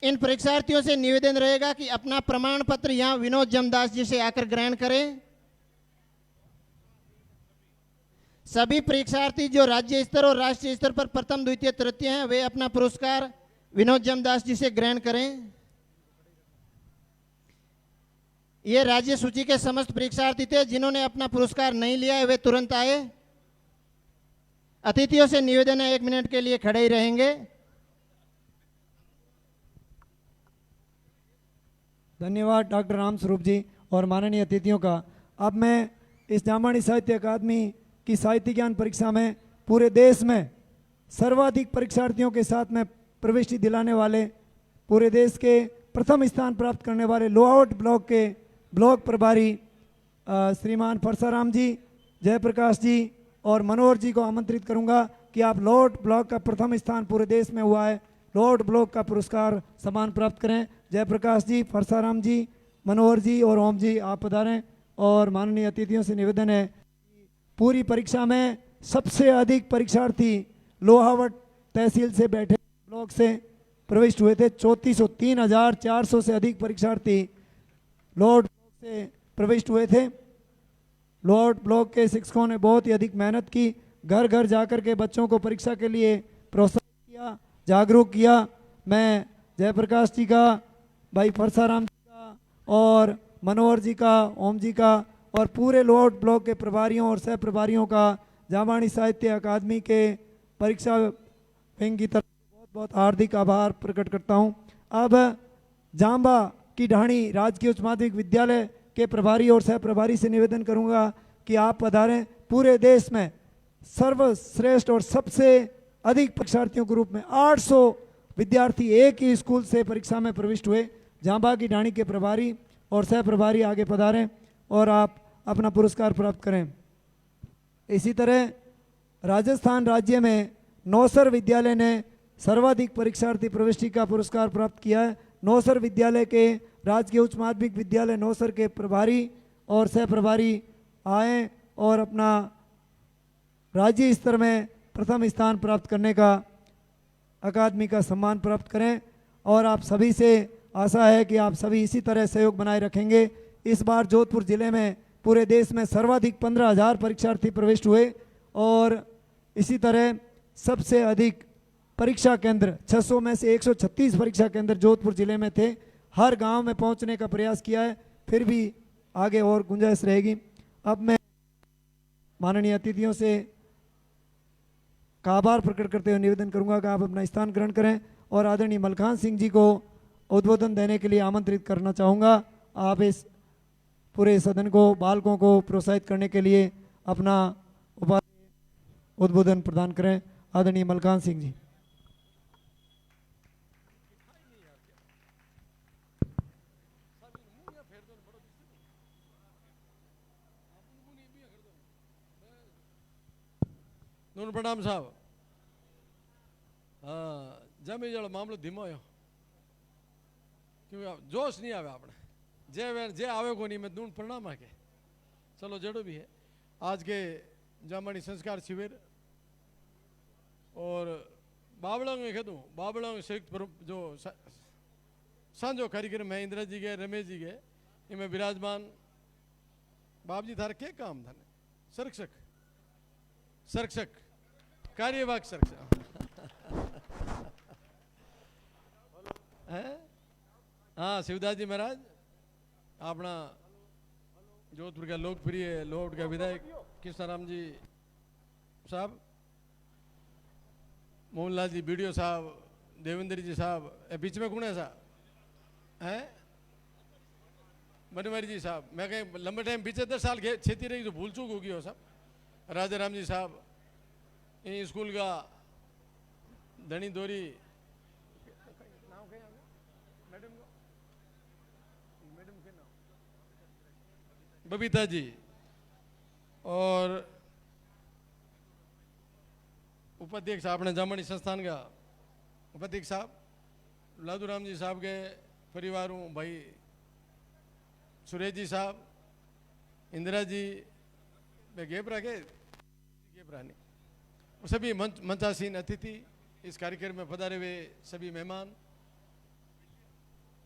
इन परीक्षार्थियों से निवेदन रहेगा कि अपना प्रमाण पत्र यहां विनोद जमदास जी से आकर ग्रहण करें। सभी परीक्षार्थी जो राज्य स्तर और राष्ट्रीय स्तर पर प्रथम, द्वितीय, तृतीय हैं वे अपना पुरस्कार विनोद जमदास जी से ग्रहण करें। ये राज्य सूची के समस्त परीक्षार्थी थे। जिन्होंने अपना पुरस्कार नहीं लिया है वे तुरंत आए। अतिथियों से निवेदन है 1 मिनट के लिए खड़े ही रहेंगे। धन्यवाद डॉक्टर राम स्वरूप जी और माननीय अतिथियों का। अब मैं इस जामवाणी साहित्य अकादमी की साहित्य ज्ञान परीक्षा में पूरे देश में सर्वाधिक परीक्षार्थियों के साथ में प्रविष्टि दिलाने वाले, पूरे देश के प्रथम स्थान प्राप्त करने वाले लोहावट ब्लॉक के ब्लॉक प्रभारी श्रीमान परसाराम जी, जयप्रकाश जी और मनोहर जी को आमंत्रित करूंगा कि आप लोहावट ब्लॉक का प्रथम स्थान पूरे देश में हुआ है, लोहावट ब्लॉक का पुरस्कार सम्मान प्राप्त करें। जयप्रकाश जी, परसाराम जी, मनोहर जी और ओम जी आप पधारें। और माननीय अतिथियों से निवेदन है पूरी परीक्षा में सबसे अधिक परीक्षार्थी लोहावट तहसील से बैठे ब्लॉक से प्रविष्ट हुए थे। 34,0400 से अधिक परीक्षार्थी लोहावट ब्लॉक से प्रविष्ट हुए थे। लोहावट ब्लॉक के शिक्षकों ने बहुत ही अधिक मेहनत की, घर घर जाकर के बच्चों को परीक्षा के लिए प्रोत्साहित किया, जागरूक किया। मैं जयप्रकाश जी का, भाई परसाराम जी का और मनोहर जी का, ओम जी का और पूरे लोहावट ब्लॉक के प्रभारियों और सह प्रभारियों का जामवाणी साहित्य अकादमी के परीक्षा विंग की तरफ बहुत बहुत हार्दिक आभार प्रकट करता हूं। अब जांबा की ढाणी राजकीय उच्च माध्यमिक विद्यालय के प्रभारी और सह प्रभारी से निवेदन करूंगा कि आप पधारें। पूरे देश में सर्वश्रेष्ठ और सबसे अधिक परीक्षार्थियों के रूप में 800 विद्यार्थी एक ही स्कूल से परीक्षा में प्रविष्ट हुए। जांबा की ढाणी के प्रभारी और सह प्रभारी आगे पधारें और आप अपना पुरस्कार प्राप्त करें। इसी तरह राजस्थान राज्य में नौसर विद्यालय ने सर्वाधिक परीक्षार्थी प्रविष्टि का पुरस्कार प्राप्त किया है। नौसर विद्यालय के राजकीय उच्च माध्यमिक विद्यालय नौसर के प्रभारी और सह प्रभारी आए और अपना राज्य स्तर में प्रथम स्थान प्राप्त करने का अकादमी का सम्मान प्राप्त करें। और आप सभी से आशा है कि आप सभी इसी तरह सहयोग बनाए रखेंगे। इस बार जोधपुर जिले में पूरे देश में सर्वाधिक 15,000 परीक्षार्थी प्रविष्ट हुए और इसी तरह सबसे अधिक परीक्षा केंद्र 600 में से 136 परीक्षा केंद्र जोधपुर जिले में थे। हर गांव में पहुंचने का प्रयास किया है, फिर भी आगे और गुंजाइश रहेगी। अब मैं माननीय अतिथियों से का आभार प्रकट करते हुए निवेदन करूंगा कि आप अपना स्थान ग्रहण करें और आदरणीय मलखान सिंह जी को उद्बोधन देने के लिए आमंत्रित करना चाहूँगा। आप इस पूरे सदन को, बालकों को प्रोत्साहित करने के लिए अपना उद्बोधन प्रदान करें। आदरणीय मलखान सिंह जी। नून प्रणाम साहब। हाँ, जमी जड़ो मामलो धीमो हो क्योंकि जोश नहीं आवे आपने जे आवे को नहीं मैं नून प्रणाम आके चलो जड़ो भी है। आज के जामणी संस्कार शिविर और बाबड़ों में कहूँ बाबड़ों संयुक्त जो सांझो कार्यक्रम है इंदिरा जी के रमेश जी के इनमें विराजमान बाप जी थारे के काम था सरक्षक सरक्षक कार्यवाहक सरक्षक हाँ शिवदास जी महाराज अपना जोधपुर का लोकप्रिय लोट का विधायक कृष्णाराम जी साहब, मोहनलाल जी बीडीओ साहब, देवेंद्र जी साहब, बीच में कौन है साहब हैं बनवारी जी साहब। मैं कहीं लंबे टाइम पीछे 10 साल खेती रही तो भूल चूक होगी हो साहब। राजा राम जी साहब इन स्कूल का धनी दोरी बबीता जी और उपाध्यक्ष अपने जामणी संस्थान का उपाध्यक्ष साहब लादूराम जी साहब के परिवारों भाई सुरेश जी साहब, इंदिरा जी गेबरा के गेबरा नहीं और सभी मंचासीन अतिथि, इस कार्यक्रम में पधारे हुए सभी मेहमान,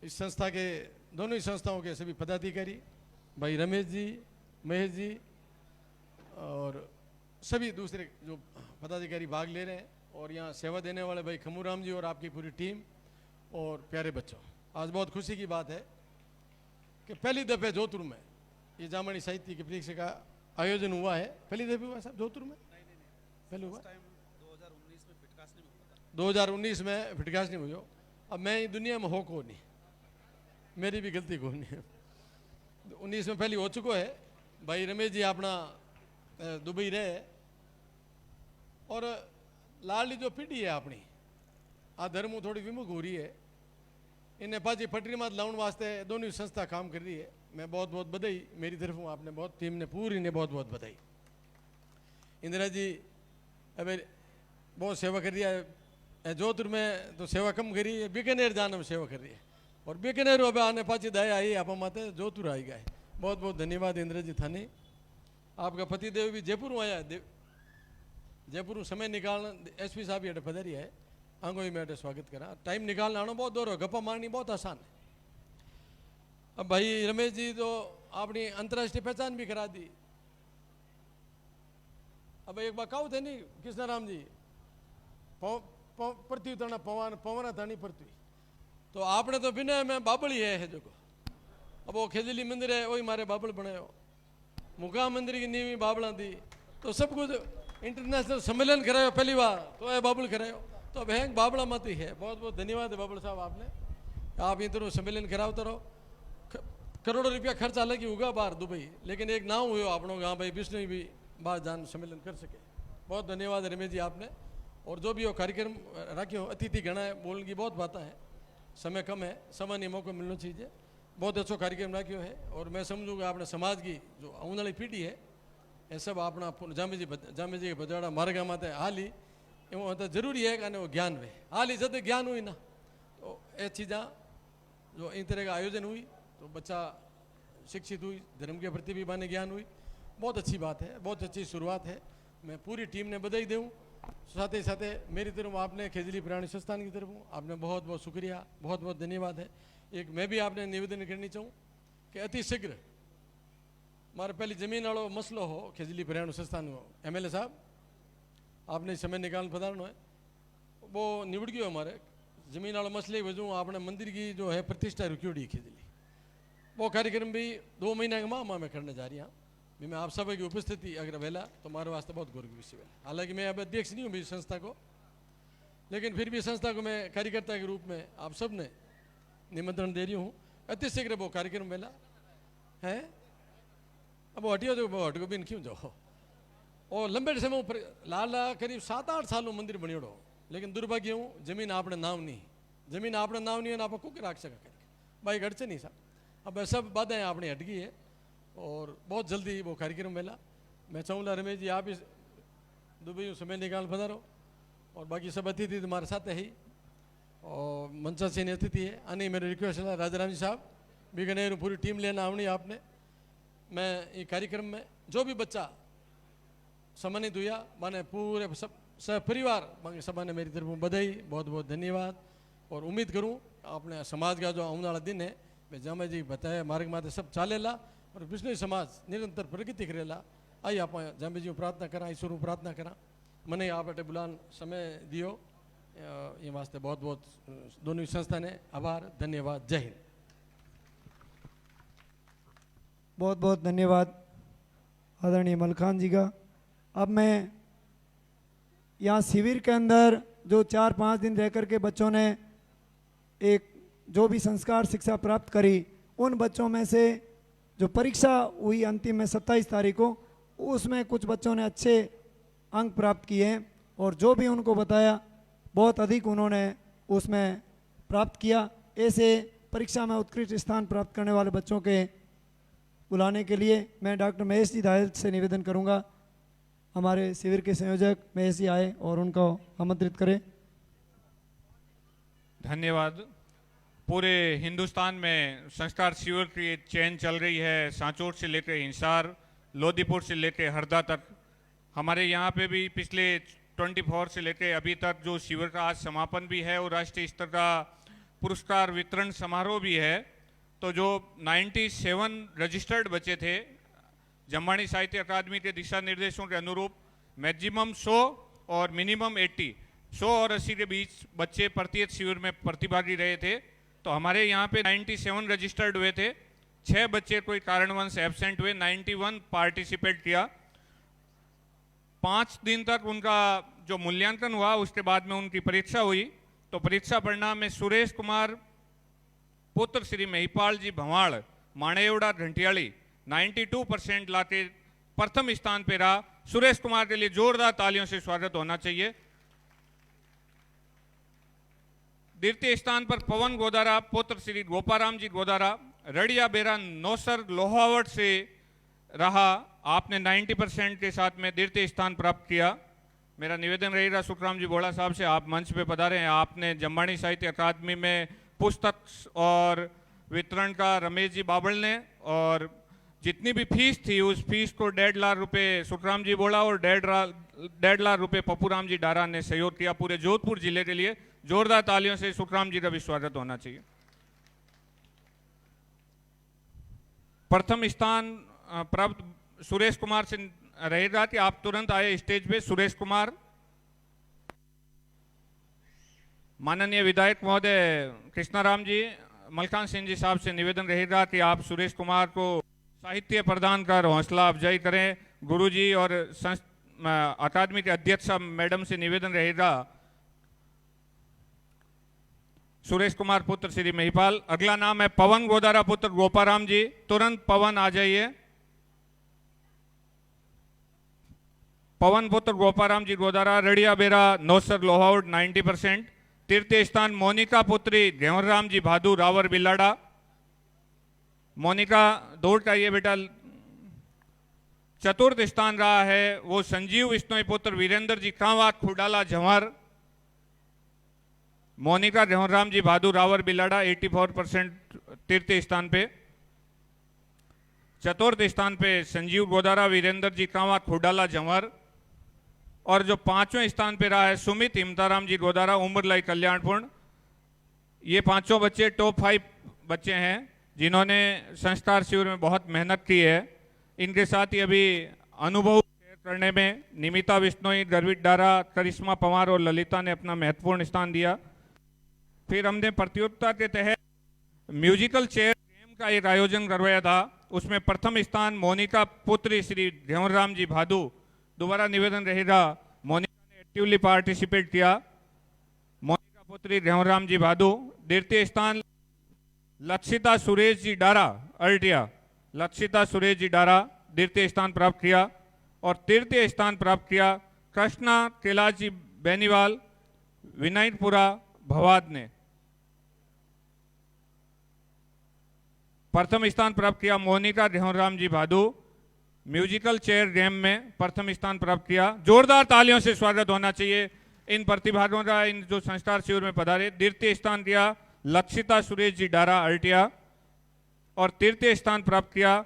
इस संस्था के दोनों ही संस्थाओं के सभी पदाधिकारी भाई रमेश जी, महेश जी और सभी दूसरे जो पदाधिकारी भाग ले रहे हैं और यहाँ सेवा देने वाले भाई खमूराम जी और आपकी पूरी टीम और प्यारे बच्चों, आज बहुत खुशी की बात है कि पहली दफे जोधपुर में ये जामणी साहित्य की परीक्षा का आयोजन हुआ है। पहली दफे हुआ साहब जोधपुर में? पहले हुआ 2019 में फिटकासनी हुई हो। अब मैं दुनिया में हो को नहीं, मेरी भी गलती को नहीं है। 19 में पहले हो चुको है। भाई रमेश जी अपना दुबई रहे और लाडली जो पीढ़ी है अपनी आ धर्मों थोड़ी विमुख हो रही है, इन्हें पाजी पटरी मात लाउन वास्ते दोनों ही संस्था काम कर रही है। मैं बहुत बहुत बधाई मेरी तरफ हूँ, आपने बहुत टीम ने पूरी ने बहुत बहुत बधाई। इंदिरा जी अबे बहुत सेवा कर रही है, जोधपुर में तो सेवा कम करी है, बीकानेर जाने में सेवा कर रही है और बीकानेर अब आने पाची दया आई आप माते जोधपुर आई गए। बहुत बहुत धन्यवाद इंदिरा जी थाने। आपका पतिदेव भी जयपुर आया है, जयपुर समय निकालना एसपी साहब ये पधारी है, आंगो ही मैं स्वागत करा। टाइम निकालना आना बहुत दूर हो, गप्पा मारनी बहुत आसान है। अब भाई रमेश जी तो अपनी अंतर्राष्ट्रीय पहचान भी करा दी। अब एक बार कहो थे नहीं कृष्णाराम जी पृथ्वी तना पवन पवन थानी पृथ्वी, तो आपने तो बिना में बाबड़ी है जो अब वो खेजली मंदिर है वही मारे बाबड़ बनायो, मुकाम मंदिर की नींव बाबड़ा दी, तो सब कुछ इंटरनेशनल सम्मेलन करायो पहली बार तो है बाबड़ करायो, तो अब है बाबड़ा मत ही है। बहुत बहुत धन्यवाद है बाबड़ साहब, आपने आप इधर सम्मेलन कराओ रहो। करोड़ों रुपया खर्च हालांकि होगा बाहर दुबई, लेकिन एक नाव हुए आपनों गाँव भाई विष्णु भी बाहर जान सम्मेलन कर सके। बहुत धन्यवाद रमेश जी आपने। और जो भी वो कार्यक्रम रखियो अतिथि गणा है, बोलने की बहुत बातें हैं, समय कम है, समय नहीं मौका मिलना चाहिए। बहुत अच्छा कार्यक्रम रखियो है और मैं समझूंगा अपने समाज की जो आने वाली पीढ़ी है ये सब अपना जामे जी के बजवाड़ा मारे गाँव में हाल ही एवं तो जरूरी है कि वो ज्ञान में हाल ही जब ज्ञान हुई ना तो ये चीज़ा जो इन तरह का आयोजन हुई तो बच्चा शिक्षित हुई, धर्म के प्रति भी माने ज्ञान हुई। बहुत अच्छी बात है, बहुत अच्छी शुरुआत है। मैं पूरी टीम ने बधाई दूँ, साथ ही साथ मेरी तरफ आपने खेजली प्राणी संस्थान की तरफ हूँ, आपने बहुत बहुत शुक्रिया, बहुत बहुत धन्यवाद है। एक मैं भी आपने निवेदन करनी चाहूँ कि अति शीघ्र मारे पहली जमीन वालों मसलो हो खिजली परियाणु संस्थान हो एमएलए साहब आपने समय निकाल पधारनो है वो निबड़ गयो हमारे जमीन वाला मसले की वजह आपने मंदिर की जो है प्रतिष्ठा रुकी खिजली वो कार्यक्रम भी 2 महीने के माह में करने जा रही हैं भी मैं आप सब की उपस्थिति अगर वेला तो हमारे वास्ते बहुत गौरव की विषय है। हालांकि मैं अब अध्यक्ष नहीं हूँ भी संस्था को, लेकिन फिर भी संस्था को मैं कार्यकर्ता के रूप में आप सब ने निमंत्रण दे रही हूँ अति शीघ्र वो कार्यक्रम वेला है। अब वो हटियो तो वो हटको भी क्यों जाओ और लंबे समय लाला करीब 7-8 सालों मंदिर बनियोड़ो, लेकिन दुर्भाग्य हूँ जमीन आपने नाम नहीं, जमीन आपने नाम नहीं है ना आप कुछ राख सका भाई अड़चन नहीं साहब। अब सब बाधाएं आपने हट गई है और बहुत जल्दी वो कार्यक्रम मिला। मैं चाहूँगा रमेश जी आप इस दुबई समय निकाल पधारो और बाकी सब अतिथि तुम्हारे साथ है ही और मंचा सिंह अतिथि है आने मेरे रिक्वेस्ट है राजाराम जी साहब बीकानेर पूरी टीम लेना आवनी आपने। मैं ये कार्यक्रम में जो भी बच्चा सम्मानित हुआ माने पूरे सब परिवार बाकी सब ने मेरी तरफ बधाई बहुत बहुत धन्यवाद और उम्मीद करूं अपने समाज का जो आने वाला दिन है मैं जामा जी बताया मार्ग माते सब चालेला और विष्णु समाज निरंतर प्रगति करेला। आई आप जामे जी प्रार्थना करा ईश्वर प्रार्थना करा मने आप अटे बुलान समय दियो ये वास्ते बहुत बहुत दोनों संस्था ने आभार धन्यवाद जय हिंद। बहुत बहुत धन्यवाद आदरणीय मलखान जी का। अब मैं यहाँ शिविर के अंदर जो 4-5 दिन रह कर के बच्चों ने एक जो भी संस्कार शिक्षा प्राप्त करी उन बच्चों में से जो परीक्षा हुई अंतिम में 27 तारीख को उसमें कुछ बच्चों ने अच्छे अंक प्राप्त किए हैं और जो भी उनको बताया बहुत अधिक उन्होंने उसमें प्राप्त किया। ऐसे परीक्षा में उत्कृष्ट स्थान प्राप्त करने वाले बच्चों के बुलाने के लिए मैं डॉक्टर महेश जी दायल से निवेदन करूंगा हमारे शिविर के संयोजक महेश जी आए और उनको आमंत्रित करें। धन्यवाद। पूरे हिंदुस्तान में संस्कार शिविर की चेन चल रही है, सांचौर से लेकर हिसार, लोधीपुर से लेकर हरदा तक। हमारे यहाँ पे भी पिछले 24 से लेकर अभी तक जो शिविर का आज समापन भी है और राष्ट्रीय स्तर का पुरस्कार वितरण समारोह भी है। तो जो 97 रजिस्टर्ड बच्चे थे जम्बानी साहित्य अकादमी के दिशा निर्देशों के अनुरूप मैक्सिमम 100 और मिनिमम 100 और 80 के बीच बच्चे प्रत्येक शिविर में प्रतिभागी रहे थे। तो हमारे यहाँ पे 97 रजिस्टर्ड हुए थे, 6 बच्चे कोई कारणवश एब्सेंट हुए, 91 पार्टिसिपेट किया। 5 दिन तक उनका जो मूल्यांकन हुआ उसके बाद में उनकी परीक्षा हुई। तो परीक्षा परिणाम में सुरेश कुमार पुत्र श्री महिपाल जी भवाड़ माणेवड़ा घंटियाली 92% लाके प्रथम स्थान पे रहा। सुरेश कुमार के लिए जोरदार तालियों से स्वागत होना चाहिए। द्वितीय स्थान पर पवन गोदारा पुत्र श्री गोपाराम जी गोदारा रड़िया बेरा नौसर लोहावट से रहा। आपने 90% के साथ में द्वितीय स्थान प्राप्त किया। मेरा निवेदन रहेगा सुखराम जी बोड़ा साहब से, आप मंच पे पधारे हैं। आपने जम्बानी साहित्य अकादमी में पुस्तक और वितरण का रमेश जी बाबल ने और जितनी भी फीस थी उस फीस को 1.5 लाख रुपए सुखराम जी बोला और 1.5 लाख रुपए पप्पूराम जी डारा ने सहयोग किया पूरे जोधपुर जिले के लिए। जोरदार तालियों से सुखराम जी का भी स्वागत होना चाहिए। प्रथम स्थान प्राप्त सुरेश कुमार से रहेगा कि आप तुरंत आए स्टेज पे। सुरेश कुमार। माननीय विधायक महोदय कृष्णाराम जी मलकान सिंह जी साहब से निवेदन रहेगा कि आप सुरेश कुमार को साहित्य प्रदान कर हौसला अफजाई करें। गुरुजी और अकादमी के अध्यक्ष मैडम से निवेदन रहेगा सुरेश कुमार पुत्र श्री महिपाल। अगला नाम है पवन गोदारा पुत्र गोपाराम जी। तुरंत पवन आ जाइए। पवन पुत्र गोपाराम जी गोदारा रड़िया बेरा नौसर लोहाउट 90%। तृतीय स्थान मोनिका पुत्री घेवरराम जी भादू रावर बिलाड़ा। मोनिका दौड़ का ये बेटा। चतुर्थ स्थान रहा है वो संजीव विश्नोई पुत्र वीरेंद्र जी कांवात खुडाला झंवर। मोनिका घेवरराम जी भादू रावर बिलाड़ा 84% तृतीय स्थान पे। चतुर्थ स्थान पे संजीव गोदारा वीरेंद्र जी कांवात खुडाला झंवर। और जो 5वें स्थान पे रहा है सुमित हिमताराम जी गोदारा उम्रलाई कल्याणपुर। ये 5 बच्चे टॉप 5 बच्चे हैं जिन्होंने संस्कार शिविर में बहुत मेहनत की है। इनके साथ ही अभी अनुभव शेयर करने में निमिता बिश्नोई, द्रविड डारा, करिश्मा पंवार और ललिता ने अपना महत्वपूर्ण स्थान दिया। फिर हमने प्रतियोगिता के तहत म्यूजिकल चेयर गेम का एक आयोजन करवाया था। उसमें प्रथम स्थान मोनिका पुत्री श्री ध्यानराम जी भादू। दोबारा निवेदन रहेगा, मोनिका ने एक्टिवली पार्टिसिपेट किया। मोनिका पुत्री ध्यानराम जी भादू। द्वितीय स्थान लक्षिता सुरेश जी डारा अल्टिया। लक्षिता सुरेश जी डारा द्वितीय स्थान प्राप्त किया। और तृतीय स्थान प्राप्त किया कृष्णा कैलाश जी बेनीवाल विनायकपुरा भवाद ने। प्रथम स्थान प्राप्त किया मोनिका ध्यानराम जी भादू। म्यूजिकल चेयर गेम में प्रथम स्थान प्राप्त किया। जोरदार तालियों से स्वागत होना चाहिए इन प्रतिभागियों का, इन जो संस्कार शिविर में पधारे। द्वितीय स्थान किया लक्षिता सुरेश जी डारा अल्टिया। और तृतीय स्थान प्राप्त किया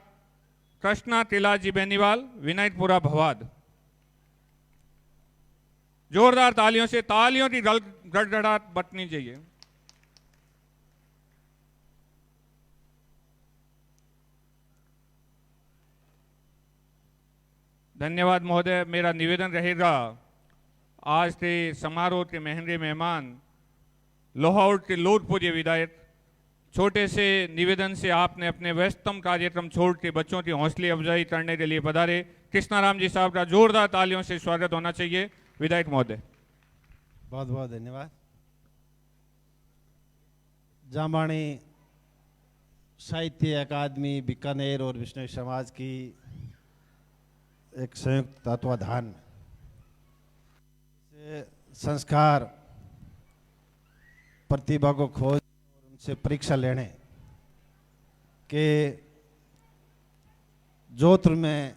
कृष्णा कैलाश जी बेनीवाल विनायकपुरा भवाद। जोरदार तालियों से, तालियों की गड़गड़ाहट बटनी चाहिए। धन्यवाद महोदय। मेरा निवेदन रहेगा, आज के समारोह के महंगे मेहमान लोहाउट के लोटपुरी विधायक, छोटे से निवेदन से आपने अपने व्यस्तम कार्यक्रम छोड़ के बच्चों की हौसले अफजाई करने के लिए पधारे कृष्णाराम जी साहब का जोरदार तालियों से स्वागत होना चाहिए। विधायक महोदय। बहुत बहुत धन्यवाद। जामाणी साहित्य अकादमी बीकानेर और विष्णु समाज की एक संयुक्त तत्वाधान में संस्कार, प्रतिभा को खोज और उनसे परीक्षा लेने के जोधपुर में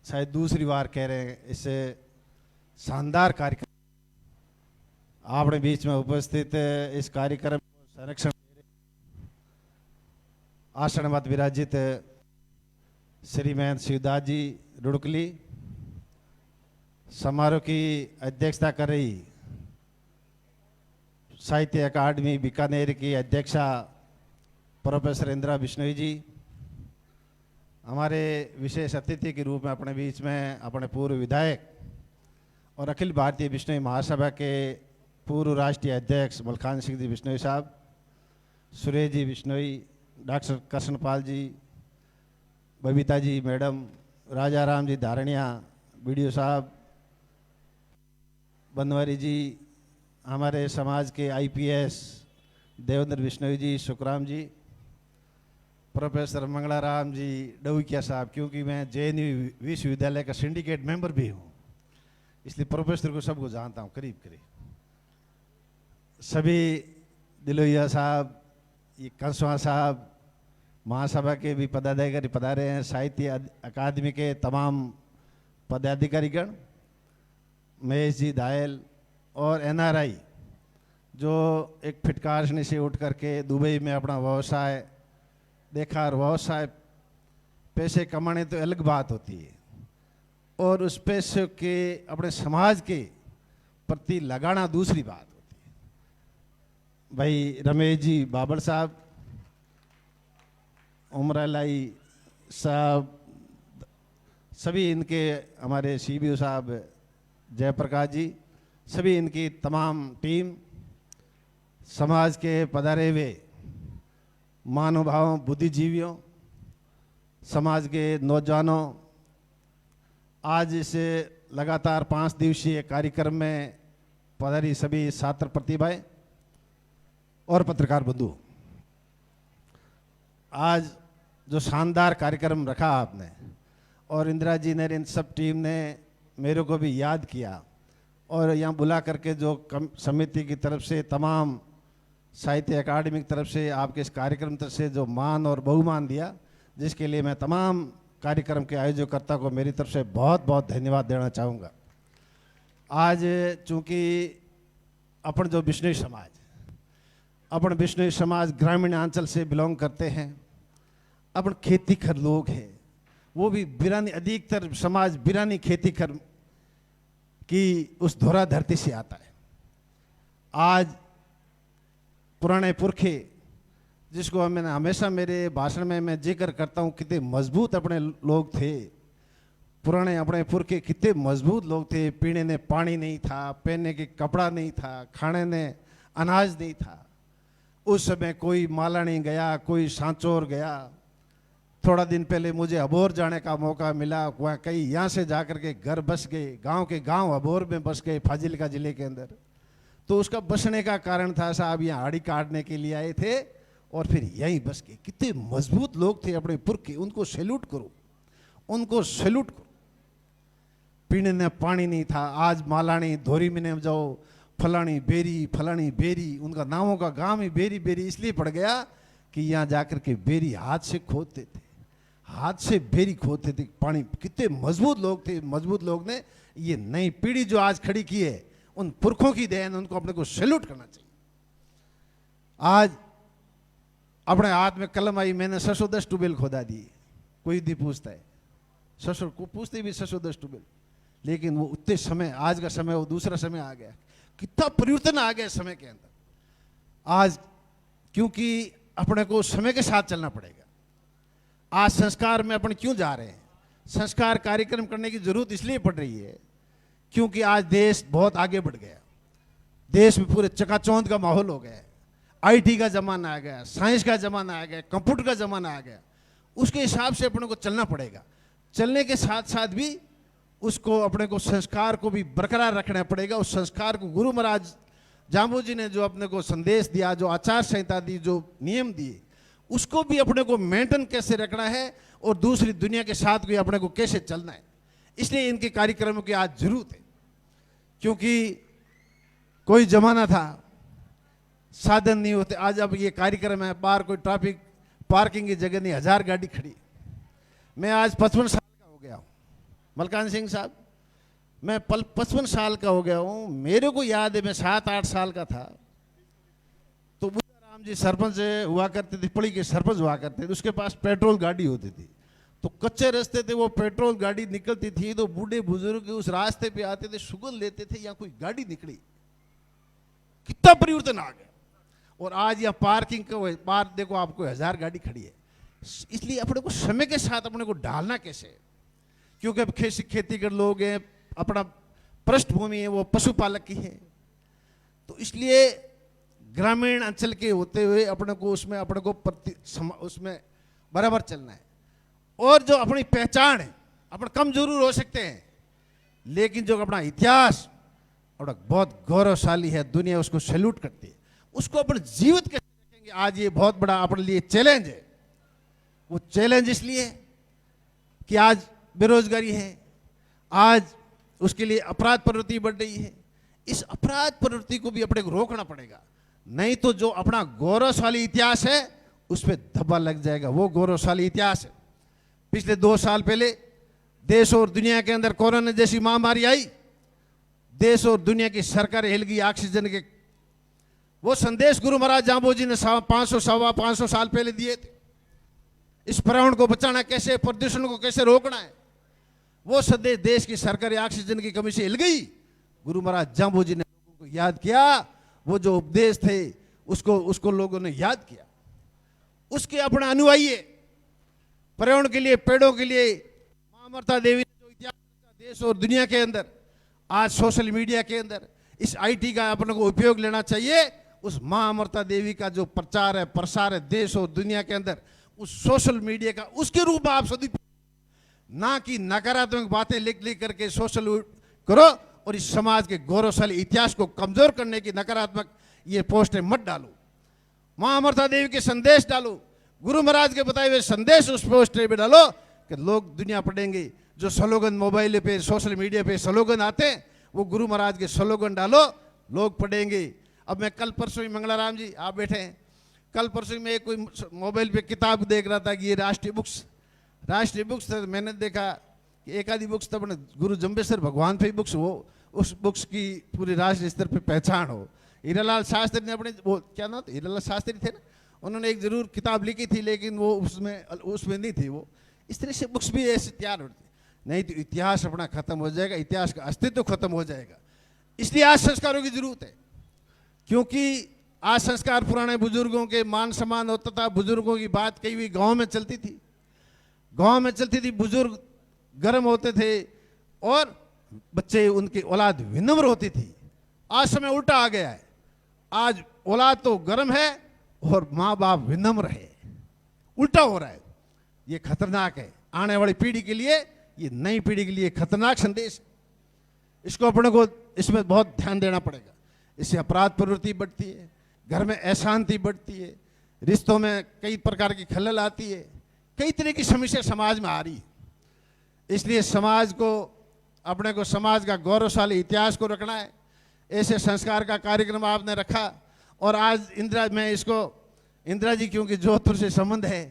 शायद दूसरी बार कह रहे हैं, इससे शानदार कार्यक्रम आपने बीच में उपस्थित इस कार्यक्रम को संरक्षण आसनवत विराजित श्रीमैन शिवदास जी रुड़कली, समारोह की अध्यक्षता कर रही साहित्य अकादमी बीकानेर की अध्यक्षा प्रोफेसर इंदिरा बिश्नोई जी, हमारे विशेष अतिथि के रूप में अपने बीच में अपने पूर्व विधायक और अखिल भारतीय बिश्नोई महासभा के पूर्व राष्ट्रीय अध्यक्ष मलखान सिंह जी बिश्नोई साहब, सुरेश जी बिश्नोई, डॉक्टर कृष्णपाल जी, बबीता जी मैडम, राजा राम जी धारणिया, बीडीओ साहब, बनवारी जी, हमारे समाज के आईपीएस देवेंद्र बिश्नोई जी, सुखराम जी, प्रोफेसर मंगलाराम जी डौकिया साहब, क्योंकि मैं जेएनयू विश्वविद्यालय का सिंडिकेट मेंबर भी हूँ इसलिए प्रोफेसर को सबको जानता हूँ करीब करीब। सभी दिलोया साहब, ये कंसवा साहब, महासभा के भी पदाधिकारी पधारे हैं, साहित्य अकादमी के तमाम पदाधिकारीगण, महेश जी दायल और एनआरआई जो एक फिटकार से उठ करके दुबई में अपना व्यवसाय देखा, और व्यवसाय पैसे कमाने तो अलग बात होती है और उस पैसे के अपने समाज के प्रति लगाना दूसरी बात होती है। भाई रमेश जी बाबर साहब, उमरालाई साहब, सभी इनके, हमारे सीबीओ साहब जयप्रकाश जी, सभी इनकी तमाम टीम, समाज के पधारे हुए महानुभावों, बुद्धिजीवियों, समाज के नौजवानों, आज इस लगातार 5 दिवसीय कार्यक्रम में पधारी सभी छात्र प्रतिभाएं और पत्रकार बंधु, आज जो शानदार कार्यक्रम रखा आपने और इंदिरा जी ने, इन सब टीम ने मेरे को भी याद किया और यहाँ बुला करके जो समिति की तरफ से, तमाम साहित्य अकादमी की तरफ से आपके इस कार्यक्रम तरफ से जो मान और बहुमान दिया, जिसके लिए मैं तमाम कार्यक्रम के आयोजकर्ता को मेरी तरफ से बहुत बहुत धन्यवाद देना चाहूँगा। आज चूँकि अपन जो बिश्नोई समाज, अपन बिश्नोई समाज ग्रामीण अंचल से बिलोंग करते हैं, अपन खेती कर लोग हैं, वो भी बिरानी, अधिकतर समाज बिरानी खेती कर की उस धोरा धरती से आता है। आज पुराने पुरखे जिसको मैंने हमेशा मेरे भाषण में मैं जिक्र करता हूँ, कितने मजबूत अपने लोग थे। पुराने अपने पुरखे कितने मजबूत लोग थे। पीने ने पानी नहीं था, पहनने के कपड़ा नहीं था, खाने ने अनाज नहीं था। उस समय कोई मालानी गया, कोई सांचौर गया। थोड़ा दिन पहले मुझे अबोर जाने का मौका मिला, वहाँ कई यहाँ से जाकर के घर बस गए, गांव के गांव अबोर में बस गए, फाजिलका जिले के अंदर। तो उसका बसने का कारण था साहब यहाँ हाड़ी काटने के लिए आए थे और फिर यहीं बस गए। कितने मजबूत लोग थे अपने पुरखे, उनको सैल्यूट करो, उनको सैल्यूट करो। पीने ने पानी नहीं था, आज मालानी धोरी में जाओ, फलानी बेरी, उनका नामों का गांव ही बेरी बेरी इसलिए पड़ गया कि यहाँ जाकर के बेरी हाथ से खोदते थे, हाथ से बेरी खोदते थे पानी। कितने मजबूत लोग थे। मजबूत लोग ने ये नई पीढ़ी जो आज खड़ी की है, उन पुरखों की देन, उनको अपने को सैल्यूट करना चाहिए। आज अपने हाथ में कलम आई, मैंने 610 ट्यूबवेल खोदा दिए। कोई नहीं पूछता है, 600 को पूछते भी 610 ट्यूबवेल, लेकिन वो उतने समय, आज का समय वो दूसरा समय आ गया। कितना परिवर्तन आ गया समय के अंदर आज, क्योंकि अपने को समय के साथ चलना पड़ेगा। आज संस्कार में अपन क्यों जा रहे हैं? संस्कार कार्यक्रम करने की जरूरत इसलिए पड़ रही है क्योंकि आज देश बहुत आगे बढ़ गया। देश में पूरे चकाचौंध का माहौल हो गया। आईटी का जमाना आ गया, साइंस का जमाना आ गया, कंप्यूटर का जमाना आ गया। उसके हिसाब से अपने को चलना पड़ेगा। चलने के साथ साथ भी उसको अपने को संस्कार को भी बरकरार रखना पड़ेगा। उस संस्कार को गुरु महाराज जाम्बू जी ने जो अपने को संदेश दिया, जो आचार संहिता दी, जो नियम दिए, उसको भी अपने को मेंटेन कैसे रखना है और दूसरी दुनिया के साथ भी अपने को कैसे चलना है। इसलिए इनके कार्यक्रमों की आज जरूरत है। क्योंकि कोई जमाना था साधन नहीं होते, आज अब ये कार्यक्रम है, बाहर कोई ट्रैफिक पार्किंग की जगह नहीं, 1000 गाड़ी खड़ी। मैं आज 55 साल का हो गया हूँ मलकान सिंह साहब, मैं 55 साल का हो गया हूँ। मेरे को याद है मैं 7-8 साल का था तो बुद्धा राम जी सरपंच हुआ करते थे, पड़ी के सरपंच हुआ करते थे। उसके पास पेट्रोल गाड़ी होती थी, तो कच्चे रास्ते थे, वो पेट्रोल गाड़ी निकलती थी तो बूढ़े बुजुर्ग उस रास्ते पे आते थे, सुगंध लेते थे, यहाँ कोई गाड़ी निकली। कितना परिवर्तन आ गया। और आज यहाँ पार्किंग का बाहर देखो आपको 1000 गाड़ी खड़ी है। इसलिए अपने को समय के साथ अपने को ढालना कैसे है, क्योंकि अब खेती कर लोग हैं, अपना पृष्ठभूमि है वो पशुपालक की है। तो इसलिए ग्रामीण अंचल के होते हुए अपने को उसमें अपने को उसमें बराबर चलना है। और जो अपनी पहचान है, अपन कम जरूर हो सकते हैं, लेकिन जो अपना इतिहास और बहुत गौरवशाली है, दुनिया उसको सैल्यूट करती है, उसको अपन जीवित कैसे रखेंगे। आज ये बहुत बड़ा अपने लिए चैलेंज है। वो चैलेंज इसलिए है कि आज बेरोजगारी है, आज उसके लिए अपराध प्रवृत्ति बढ़ रही है। इस अपराध प्रवृत्ति को भी अपने को रोकना पड़ेगा, नहीं तो जो अपना गौरवशाली इतिहास है उस पर धब्बा लग जाएगा। वो गौरवशाली इतिहास है। पिछले 2 साल पहले देश और दुनिया के अंदर कोरोना जैसी महामारी आई, देश और दुनिया की सरकार हिल गई। ऑक्सीजन के वो संदेश गुरु महाराज जाम्बू जी ने 500 साल पहले दिए थे। इस पर्यावरण को बचाना कैसे, प्रदूषण को कैसे रोकना है, वो संदेश देश की सरकार ऑक्सीजन की कमी से हिल गई। गुरु महाराज जाम्बू जी ने लोगों को याद किया, वो जो उपदेश थे उसको लोगों ने याद किया। उसके अपना अनुयायी है। पर्यावरण के लिए, पेड़ों के लिए मां अमृता देवी ने जो इतिहास रचा देश और दुनिया के अंदर, आज सोशल मीडिया के अंदर इस आईटी का अपने को उपयोग लेना चाहिए। उस मां अमृता देवी का जो प्रचार है, प्रसार है देश और दुनिया के अंदर, उस सोशल मीडिया का उसके रूप में आप सदुपयोग, ना कि नकारात्मक बातें लिख करके सोशल करो और इस समाज के गौरवशाली इतिहास को कमजोर करने की नकारात्मक ये पोस्टें मत डालो। मां अमृता देवी के संदेश डालो, गुरु महाराज के बताए हुए संदेश उस पोस्टर पे डालो कि लोग दुनिया पढ़ेंगे। जो स्लोगन मोबाइल पे, सोशल मीडिया पे स्लोगन आते हैं, वो गुरु महाराज के स्लोगन डालो, लोग पढ़ेंगे। अब मैं कल परसों ही, मंगलाराम जी आप बैठे हैं, कल परसों में कोई मोबाइल पे किताब देख रहा था कि ये राष्ट्रीय बुक्स था। मैंने देखा कि एक आधी बुक्स तो अपने गुरु जम्बेश्वर भगवान पे बुक्स हो, उस बुक्स की पूरी राष्ट्रीय स्तर पे पहचान हो। हीरालाल शास्त्री ने अपने, वो क्या नाम था, हीरालाल शास्त्री थे ना, उन्होंने एक जरूर किताब लिखी थी, लेकिन वो उसमें नहीं थी। वो इस तरह से बुक्स भी ऐसे तैयार होती, नहीं तो इतिहास अपना खत्म हो जाएगा, इतिहास का अस्तित्व खत्म हो जाएगा। इसलिए आज संस्कारों की जरूरत है, क्योंकि आज संस्कार पुराने बुजुर्गों के मान सम्मान होता था, बुजुर्गों की बात कही हुई गांव में चलती थी, गांव में चलती थी, बुजुर्ग गर्म होते थे और बच्चे उनकी औलाद विनम्र होती थी। आज समय उल्टा आ गया है, आज औलाद तो गर्म है और माँ बाप विनम्र है, उल्टा हो रहा है। ये खतरनाक है, आने वाली पीढ़ी के लिए, ये नई पीढ़ी के लिए खतरनाक संदेश। इसको अपने को इसमें बहुत ध्यान देना पड़ेगा। इससे अपराध प्रवृत्ति बढ़ती है, घर में अशांति बढ़ती है, रिश्तों में कई प्रकार की खलल आती है, कई तरह की समस्या समाज में आ रही है। इसलिए समाज को, अपने को समाज का गौरवशाली इतिहास को रखना है। ऐसे संस्कार का कार्यक्रम आपने रखा और आज इंदिरा जी क्योंकि जोधपुर से संबंध है,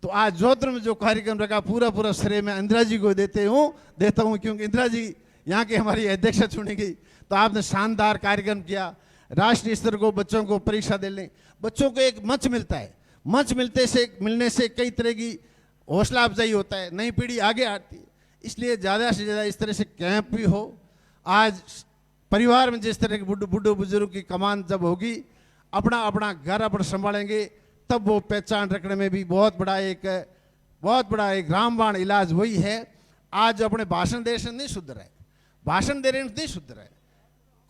तो आज जोधपुर में जो कार्यक्रम रखा पूरा श्रेय मैं इंदिरा जी को देता हूँ, क्योंकि इंदिरा जी यहाँ की हमारी अध्यक्ष चुनी गई। तो आपने शानदार कार्यक्रम किया। राष्ट्रीय स्तर को बच्चों को परीक्षा देने, बच्चों को एक मंच मिलता है, मंच मिलने से कई तरह की हौसला अफजाई होता है, नई पीढ़ी आगे आती है। इसलिए ज़्यादा से ज़्यादा इस तरह से कैंप भी हो। आज परिवार में जिस तरह के बुढ़े बुजुर्ग की कमान जब होगी, अपना घर अपन संभालेंगे, तब वो पहचान रखने में भी बहुत बड़ा एक रामबाण इलाज वही है। आज अपने भाषण दे रहे नहीं शुद्ध रहे, भाषण दे रहे नहीं शुद्ध रहे।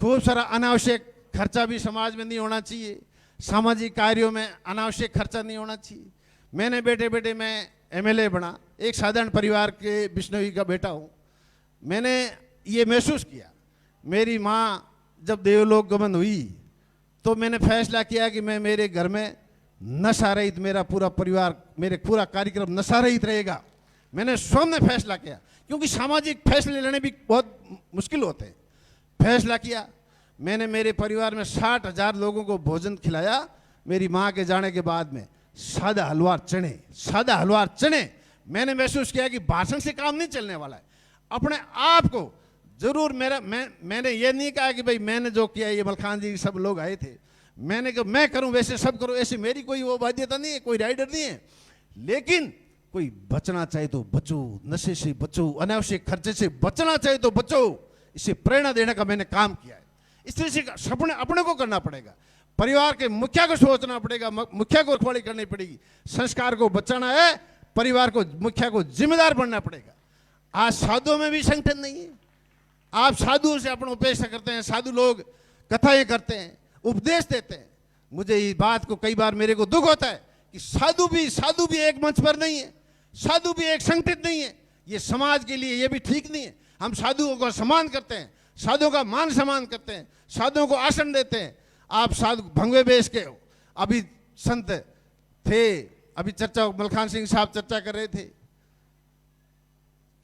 खूब सारा अनावश्यक खर्चा भी समाज में नहीं होना चाहिए, सामाजिक कार्यों में अनावश्यक खर्चा नहीं होना चाहिए। मैंने बेटे मैं एमएलए बना, एक साधारण परिवार के बिश्नोई का बेटा हूँ। मैंने ये महसूस किया, मेरी माँ जब देवलोक गमन हुई तो मैंने फैसला किया कि मैं मेरे घर में नशा रहित, मेरा पूरा परिवार, मेरे पूरा कार्यक्रम नशा रहित रहेगा। मैंने स्वयं ने फैसला किया, क्योंकि सामाजिक फैसले लेने भी बहुत मुश्किल होते हैं। फैसला किया, मैंने मेरे परिवार में 60,000 लोगों को भोजन खिलाया। मेरी माँ के जाने के बाद में सादा हलवा चने मैंने महसूस किया कि भाषण से काम नहीं चलने वाला है। अपने आप को जरूर मैंने ये नहीं कहा कि भाई मैंने जो किया, ये मलखान जी सब लोग आए थे, मैंने कहा मैं करूं वैसे सब करूं, ऐसे मेरी कोई वो बाध्यता नहीं है, कोई राइडर नहीं है। लेकिन कोई बचना चाहे तो बचो, नशे से बचो, अनावश्यक खर्चे से बचना चाहे तो बचो, इसे प्रेरणा देने का मैंने काम किया है। इस तरह से सपने अपने को करना पड़ेगा, परिवार के मुखिया को सोचना पड़ेगा, मुखिया को रखवाली करनी पड़ेगी। संस्कार को बचाना है, परिवार को, मुखिया को जिम्मेदार बनना पड़ेगा। आज साधुओं में भी संगठन नहीं है। आप साधुओं से अपना उपेक्षा करते हैं, साधु लोग कथाएं करते हैं, उपदेश देते हैं। मुझे इस बात को कई बार मेरे को दुख होता है कि साधु भी एक मंच पर नहीं है, साधु भी एक संगठित नहीं है। ये समाज के लिए ये भी ठीक नहीं है। हम साधुओं का सम्मान करते हैं, साधुओं का मान सम्मान करते हैं, साधुओं को आसन देते हैं। आप साधु भंगवे बेच के हो, अभी संत थे, अभी चर्चा मलखान सिंह साहब चर्चा कर रहे थे,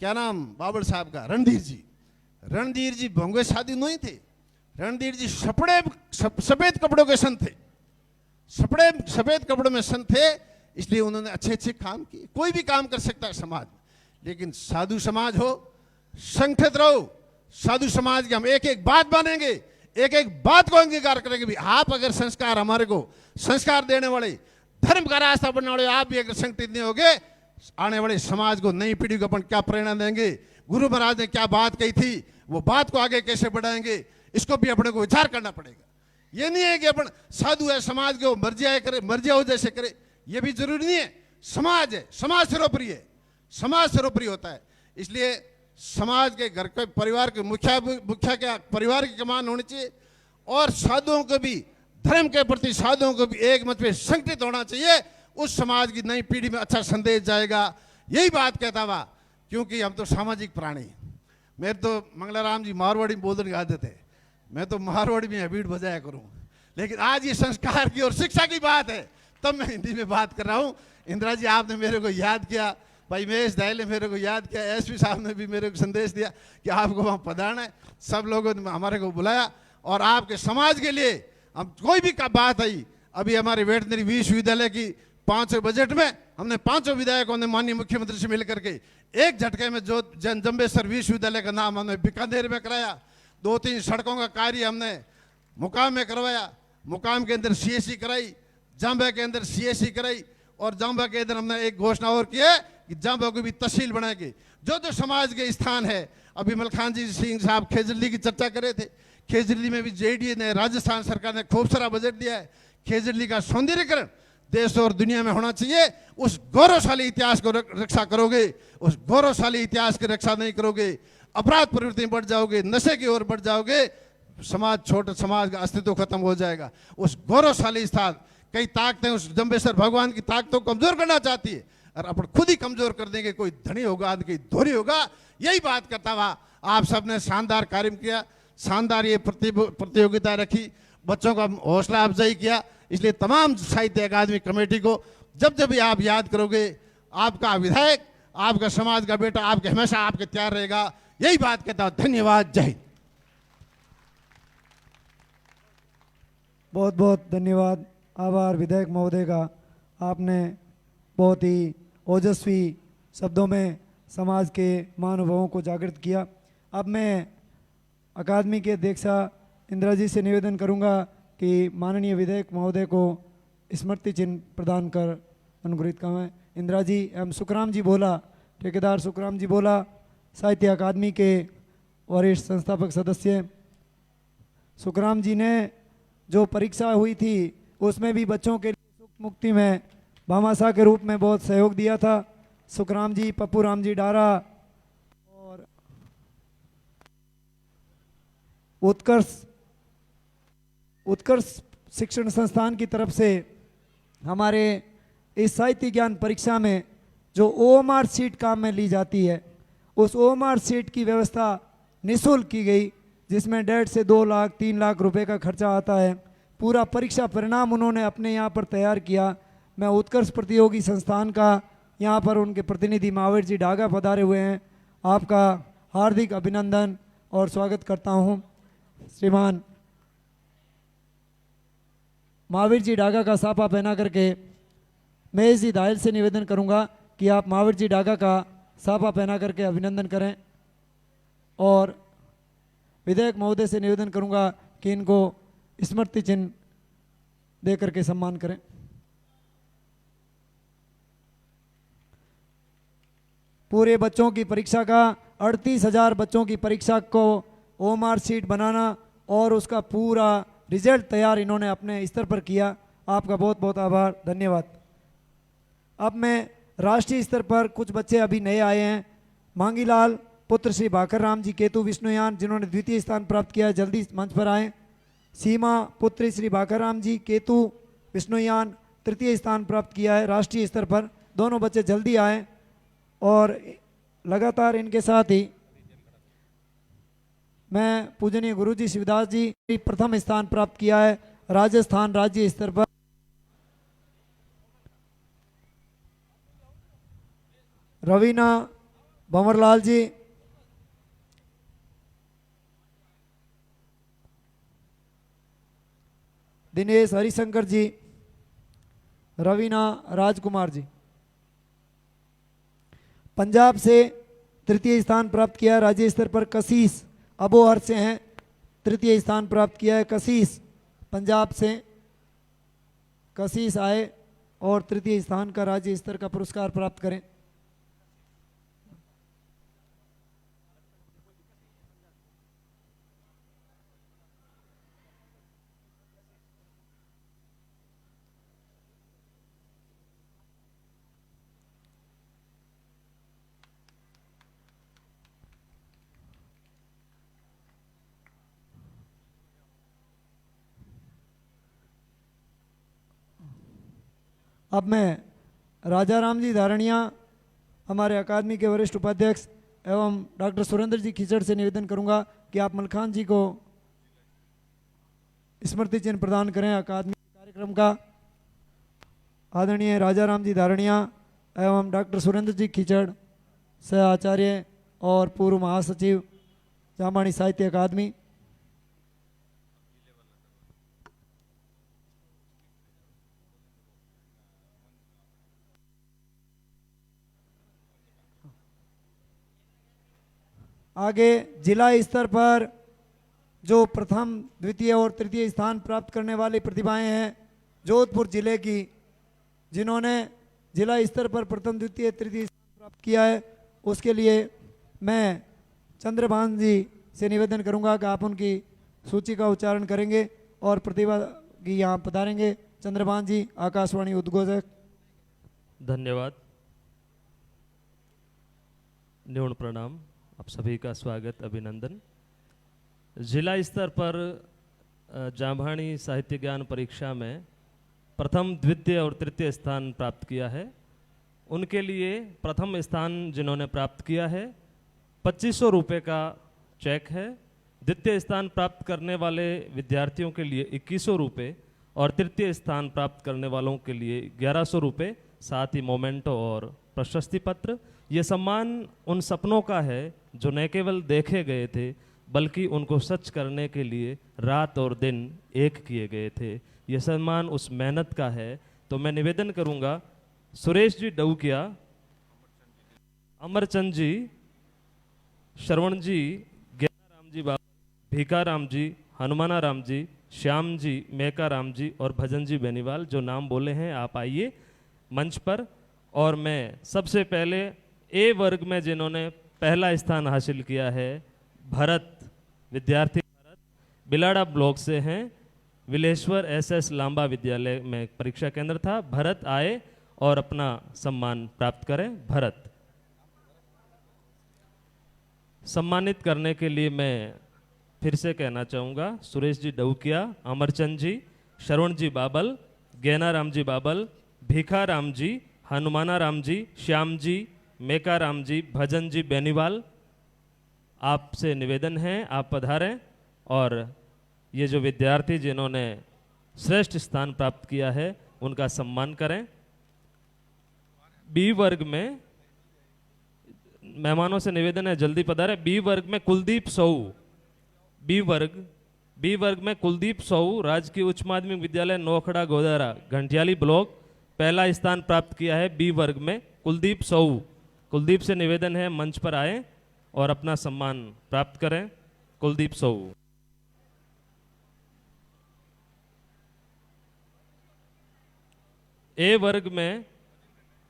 क्या नाम बाबर साहब का, रणधीर जी भंगवे साधु नहीं थे। रणधीर जी सफेद कपड़ों के संत थे, सफेद कपड़ों में संत थे, इसलिए उन्होंने अच्छे काम किए। कोई भी काम कर सकता है समाज में, लेकिन साधु समाज हो, संगठित रहो। साधु समाज की हम एक बात मानेंगे, एक बात को अंगीकार करेंगे। भी आप अगर संस्कार, हमारे को संस्कार देने वाले, धर्म का रास्ता बनने वाले आप भी अगर संगठित नहीं होगे, आने वाले समाज को, नई पीढ़ी को अपन क्या प्रेरणा देंगे? गुरु महाराज ने क्या बात कही थी, वो बात को आगे कैसे बढ़ाएंगे, इसको भी अपने को विचार करना पड़ेगा। ये नहीं है कि अपन साधु है, समाज को मर्जी हो जैसे करे, ये भी जरूरी नहीं है। समाज है, समाज सर्वोपरि है, समाज सर्वोपरि होता है। इसलिए समाज के, घर के, परिवार के मुखिया के परिवार की कमान होनी चाहिए, और साधुओं को भी, धर्म के प्रति साधुओं को भी एक मत पे संगठित होना चाहिए। उस समाज की नई पीढ़ी में अच्छा संदेश जाएगा। यही बात कहता हुआ, क्योंकि हम तो सामाजिक प्राणी हैं। मेरे तो मंगलाराम जी मारवाड़ी में बोलने की आदत है, मैं तो मारवाड़ी में बीट बजाया करूँ, लेकिन आज ये संस्कार की और शिक्षा की बात है, तब मैं हिंदी में बात कर रहा हूँ। इंदिरा जी आपने मेरे को याद किया, भाई महेश दायल ने मेरे को याद किया, एसपी साहब ने भी मेरे को संदेश दिया कि आपको वहाँ पधारना है। सब लोगों ने हमारे को बुलाया, और आपके समाज के लिए हम कोई भी का बात आई। अभी हमारे वेटनरी विश्वविद्यालय की 5 बजट में हमने 5 विधायकों ने माननीय मुख्यमंत्री से मिलकर के एक झटके में जो जम्बेश्वर विश्वविद्यालय का नाम हमने बीकानेर में कराया। 2-3 सड़कों का कार्य हमने मुकाम में करवाया, मुकाम के अंदर सीएससी कराई, जांबा के अंदर सीएससी कराई, और जांबा के अंदर हमने एक घोषणा और की है कि जब वो भी तहसील बनाएंगे, जो जो समाज के स्थान है, अभी मलखान जी सिंह साहब खेजड़ी की चर्चा करे थे, खेजड़ी में भी जेडीए ने, राजस्थान सरकार ने खूब सारा बजट दिया है। खेजड़ी का सौंदर्यीकरण देश और दुनिया में होना चाहिए। उस गौरवशाली इतिहास को रक्षा करोगे, उस गौरवशाली इतिहास की रक्षा नहीं करोगे, अपराध प्रवृत्ति में बढ़ जाओगे, नशे की ओर बढ़ जाओगे, समाज, छोटे समाज का अस्तित्व खत्म हो जाएगा। उस गौरवशाली स्थान, कई ताकतें उस जम्बेश्वर भगवान की ताकतों को कमजोर करना चाहती है, और अपन खुद ही कमजोर कर देंगे। कोई धनी होगा, कोई धोरी होगा। यही बात करता हुआ आप सबने शानदार कार्य किया, शानदार ये प्रतियोगिता रखी, बच्चों का हौसला अफजाई किया। इसलिए तमाम साहित्य अकादमी कमेटी को जब जब भी आप याद करोगे, आपका विधायक, आपका समाज का बेटा आपके हमेशा आपके तैयार रहेगा। यही बात कहता हूँ। धन्यवाद। जय हिंद। बहुत बहुत धन्यवाद, आभार विधायक महोदय का। आपने बहुत ही ओजस्वी शब्दों में समाज के महानुभावों को जागृत किया। अब मैं अकादमी के अध्यक्षा इंदिरा जी से निवेदन करूंगा कि माननीय विधायक महोदय को स्मृति चिन्ह प्रदान कर अनुग्रहित करें। इंदिरा जी एवं सुखराम जी बोला, ठेकेदार सुखराम जी बोला, साहित्य अकादमी के वरिष्ठ संस्थापक सदस्य। सुखराम जी ने जो परीक्षा हुई थी उसमें भी बच्चों के लिए सुख मुक्ति में भामाशाह के रूप में बहुत सहयोग दिया था। सुखराम जी, पप्पू राम जी डारा और उत्कर्ष शिक्षण संस्थान की तरफ से हमारे इस साहित्य ज्ञान परीक्षा में जो ओएमआर सीट काम में ली जाती है, उस ओएमआर सीट की व्यवस्था निःशुल्क की गई, जिसमें 1.5 से 2 लाख 3 लाख रुपए का खर्चा आता है। पूरा परीक्षा परिणाम उन्होंने अपने यहाँ पर तैयार किया। मैं उत्कर्ष प्रतियोगी संस्थान का यहाँ पर उनके प्रतिनिधि महावीर जी डागा पधारे हुए हैं, आपका हार्दिक अभिनंदन और स्वागत करता हूँ। श्रीमान महावीर जी डागा का साफा पहना करके महेश जी दायल से निवेदन करूँगा कि आप महावीर जी डागा का साफा पहना करके अभिनंदन करें, और विधायक महोदय से निवेदन करूँगा कि इनको स्मृति चिन्ह दे करके सम्मान करें। पूरे बच्चों की परीक्षा का 38,000 बच्चों की परीक्षा को ओएमआर सीट बनाना और उसका पूरा रिजल्ट तैयार इन्होंने अपने स्तर पर किया। आपका बहुत बहुत आभार, धन्यवाद। अब मैं राष्ट्रीय स्तर पर कुछ बच्चे अभी नए आए हैं। मांगीलाल पुत्र श्री भाकर राम जी केतु विष्णुयान, जिन्होंने द्वितीय स्थान प्राप्त किया है, जल्दी मंच पर आए। सीमा पुत्री श्री भाकर राम जी केतु विष्णुयान, तृतीय स्थान प्राप्त किया है राष्ट्रीय स्तर पर। दोनों बच्चे जल्दी आए, और लगातार इनके साथ ही मैं पूजनीय गुरुजी शिवदास जी प्रथम स्थान प्राप्त किया है राजस्थान राज्य स्तर पर। रवीना भंवरलाल जी, दिनेश हरिशंकर जी, रवीना राजकुमार जी। पंजाब से तृतीय स्थान प्राप्त किया राज्य स्तर पर कशीश अबोहर से हैं, तृतीय स्थान प्राप्त किया है कशीश। पंजाब से कशीश आए और तृतीय स्थान का राज्य स्तर का पुरस्कार प्राप्त करें। अब मैं राजा राम जी धारणिया, हमारे अकादमी के वरिष्ठ उपाध्यक्ष एवं डॉक्टर सुरेंद्र जी खिचड़ से निवेदन करूंगा कि आप मलखान जी को स्मृति चिन्ह प्रदान करें अकादमी कार्यक्रम का। आदरणीय राजा राम जी धारणिया एवं डॉक्टर सुरेंद्र जी खिचड़, सह आचार्य और पूर्व महासचिव जामाणी साहित्य अकादमी। आगे जिला स्तर पर जो प्रथम, द्वितीय और तृतीय स्थान प्राप्त करने वाली प्रतिभाएं हैं जोधपुर जिले की, जिन्होंने जिला स्तर पर प्रथम, द्वितीय, तृतीय स्थान प्राप्त किया है, उसके लिए मैं चंद्रभान जी से निवेदन करूंगा कि आप उनकी सूची का उच्चारण करेंगे और प्रतिभागी यहाँ पधारेंगे। चंद्रभान जी, आकाशवाणी उद्घोषक। धन्यवाद। न्यून प्रणाम, आप सभी का स्वागत, अभिनंदन। जिला स्तर पर जांभाणी साहित्य ज्ञान परीक्षा में प्रथम, द्वितीय और तृतीय स्थान प्राप्त किया है, उनके लिए प्रथम स्थान जिन्होंने प्राप्त किया है 2500 रुपये का चेक है। द्वितीय स्थान प्राप्त करने वाले विद्यार्थियों के लिए 2100 रुपये और तृतीय स्थान प्राप्त करने वालों के लिए 1100 रुपये, साथ ही मोमेंटो और प्रशस्ति पत्र। ये सम्मान उन सपनों का है जो न केवल देखे गए थे बल्कि उनको सच करने के लिए रात और दिन एक किए गए थे। ये सम्मान उस मेहनत का है। तो मैं निवेदन करूंगा सुरेश जी डौकिया, अमरचंद जी, श्रवण जी, ज्ञानाराम जी बाबा, भीखाराम जी, हनुमानाराम जी, श्याम जी, मेकाराम जी और भजन जी बेनीवाल, जो नाम बोले हैं आप आइए मंच पर। और मैं सबसे पहले ए वर्ग में जिन्होंने पहला स्थान हासिल किया है, भरत, विद्यार्थी भरत बिलाड़ा ब्लॉक से हैं, विलेश्वर एसएस लांबा विद्यालय में परीक्षा केंद्र था। भरत आए और अपना सम्मान प्राप्त करें। भरत सम्मानित करने के लिए मैं फिर से कहना चाहूँगा सुरेश जी डौकिया, अमरचंद जी, श्रवण जी बाबल, ज्ञानाराम जी बाबल, भीखाराम जी, हनुमानाराम जी, श्याम जी, मेकाराम जी, भजन जी बेनीवाल, आपसे निवेदन है आप पधारें और ये जो विद्यार्थी जिन्होंने श्रेष्ठ स्थान प्राप्त किया है उनका सम्मान करें। बी वर्ग में मेहमानों से निवेदन है जल्दी पधारें। बी वर्ग में कुलदीप साहू, बी वर्ग में कुलदीप साहू, राजकीय उच्च माध्यमिक विद्यालय नौखड़ा गोदारा घंटियाली ब्लॉक, पहला स्थान प्राप्त किया है। बी वर्ग में कुलदीप साहू, कुलदीप से निवेदन है मंच पर आए और अपना सम्मान प्राप्त करें। कुलदीप साहू। ए वर्ग में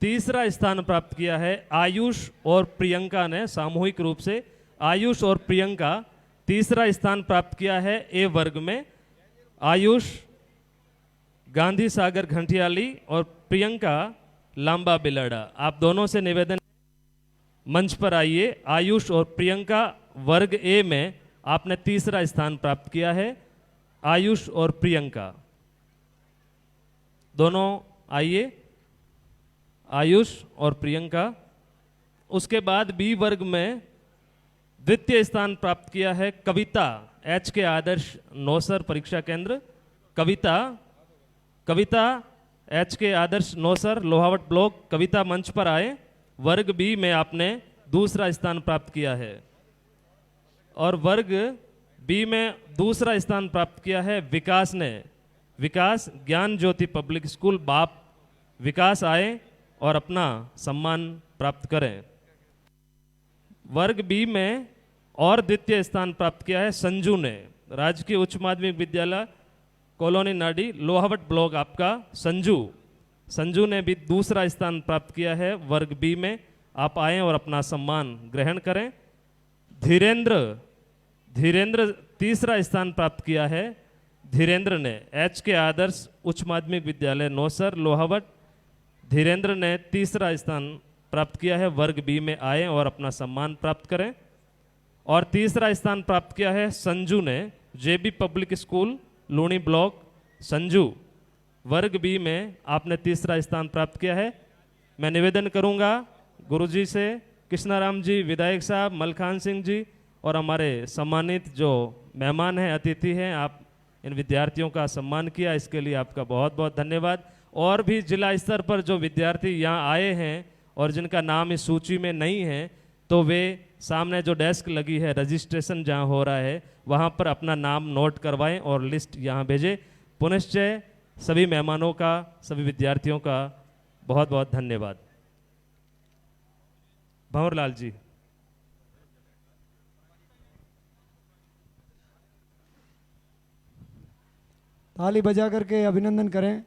तीसरा स्थान प्राप्त किया है आयुष और प्रियंका ने, सामूहिक रूप से आयुष और प्रियंका तीसरा स्थान प्राप्त किया है। ए वर्ग में आयुष गांधी सागर घंटियाली और प्रियंका लांबा बिलाड़ा, आप दोनों से निवेदन मंच पर आइए। आयुष और प्रियंका वर्ग ए में आपने तीसरा स्थान प्राप्त किया है। आयुष और प्रियंका दोनों आइए, आयुष और प्रियंका। उसके बाद बी वर्ग में द्वितीय स्थान प्राप्त किया है कविता, एच के आदर्श नौसर परीक्षा केंद्र, कविता एच के आदर्श नौसर लोहावट ब्लॉक। कविता मंच पर आए। वर्ग बी में आपने दूसरा स्थान प्राप्त किया है। और वर्ग बी में दूसरा स्थान प्राप्त किया है विकास ने, विकास ज्ञान ज्योति पब्लिक स्कूल बाप। विकास आए और अपना सम्मान प्राप्त करें। वर्ग बी में और द्वितीय स्थान प्राप्त किया है संजू ने, राजकीय उच्च माध्यमिक विद्यालय कॉलोनी नाडी लोहावट ब्लॉक, आपका संजू ने भी दूसरा स्थान प्राप्त किया है। वर्ग बी में आप आएं और अपना सम्मान ग्रहण करें। धीरेन्द्र तीसरा स्थान प्राप्त किया है। धीरेन्द्र ने एच के आदर्श उच्च माध्यमिक विद्यालय नौसर लोहावट, धीरेन्द्र ने तीसरा स्थान प्राप्त किया है। वर्ग बी में आए और अपना सम्मान प्राप्त करें। और तीसरा स्थान प्राप्त किया है संजू ने, JB public school Luni block. Sanju वर्ग बी में आपने तीसरा स्थान प्राप्त किया है। मैं निवेदन करूंगा गुरुजी से, कृष्णाराम जी, विधायक साहब, मलखान सिंह जी और हमारे सम्मानित जो मेहमान हैं, अतिथि हैं, आप इन विद्यार्थियों का सम्मान किया, इसके लिए आपका बहुत बहुत धन्यवाद। और भी जिला स्तर पर जो विद्यार्थी यहाँ आए हैं और जिनका नाम इस सूची में नहीं है, तो वे सामने जो डेस्क लगी है, रजिस्ट्रेशन जहाँ हो रहा है, वहाँ पर अपना नाम नोट करवाएं और लिस्ट यहाँ भेजें। पुनश्च सभी मेहमानों का, सभी विद्यार्थियों का बहुत बहुत धन्यवाद। भंवरलाल जी। ताली बजा करके अभिनंदन करें।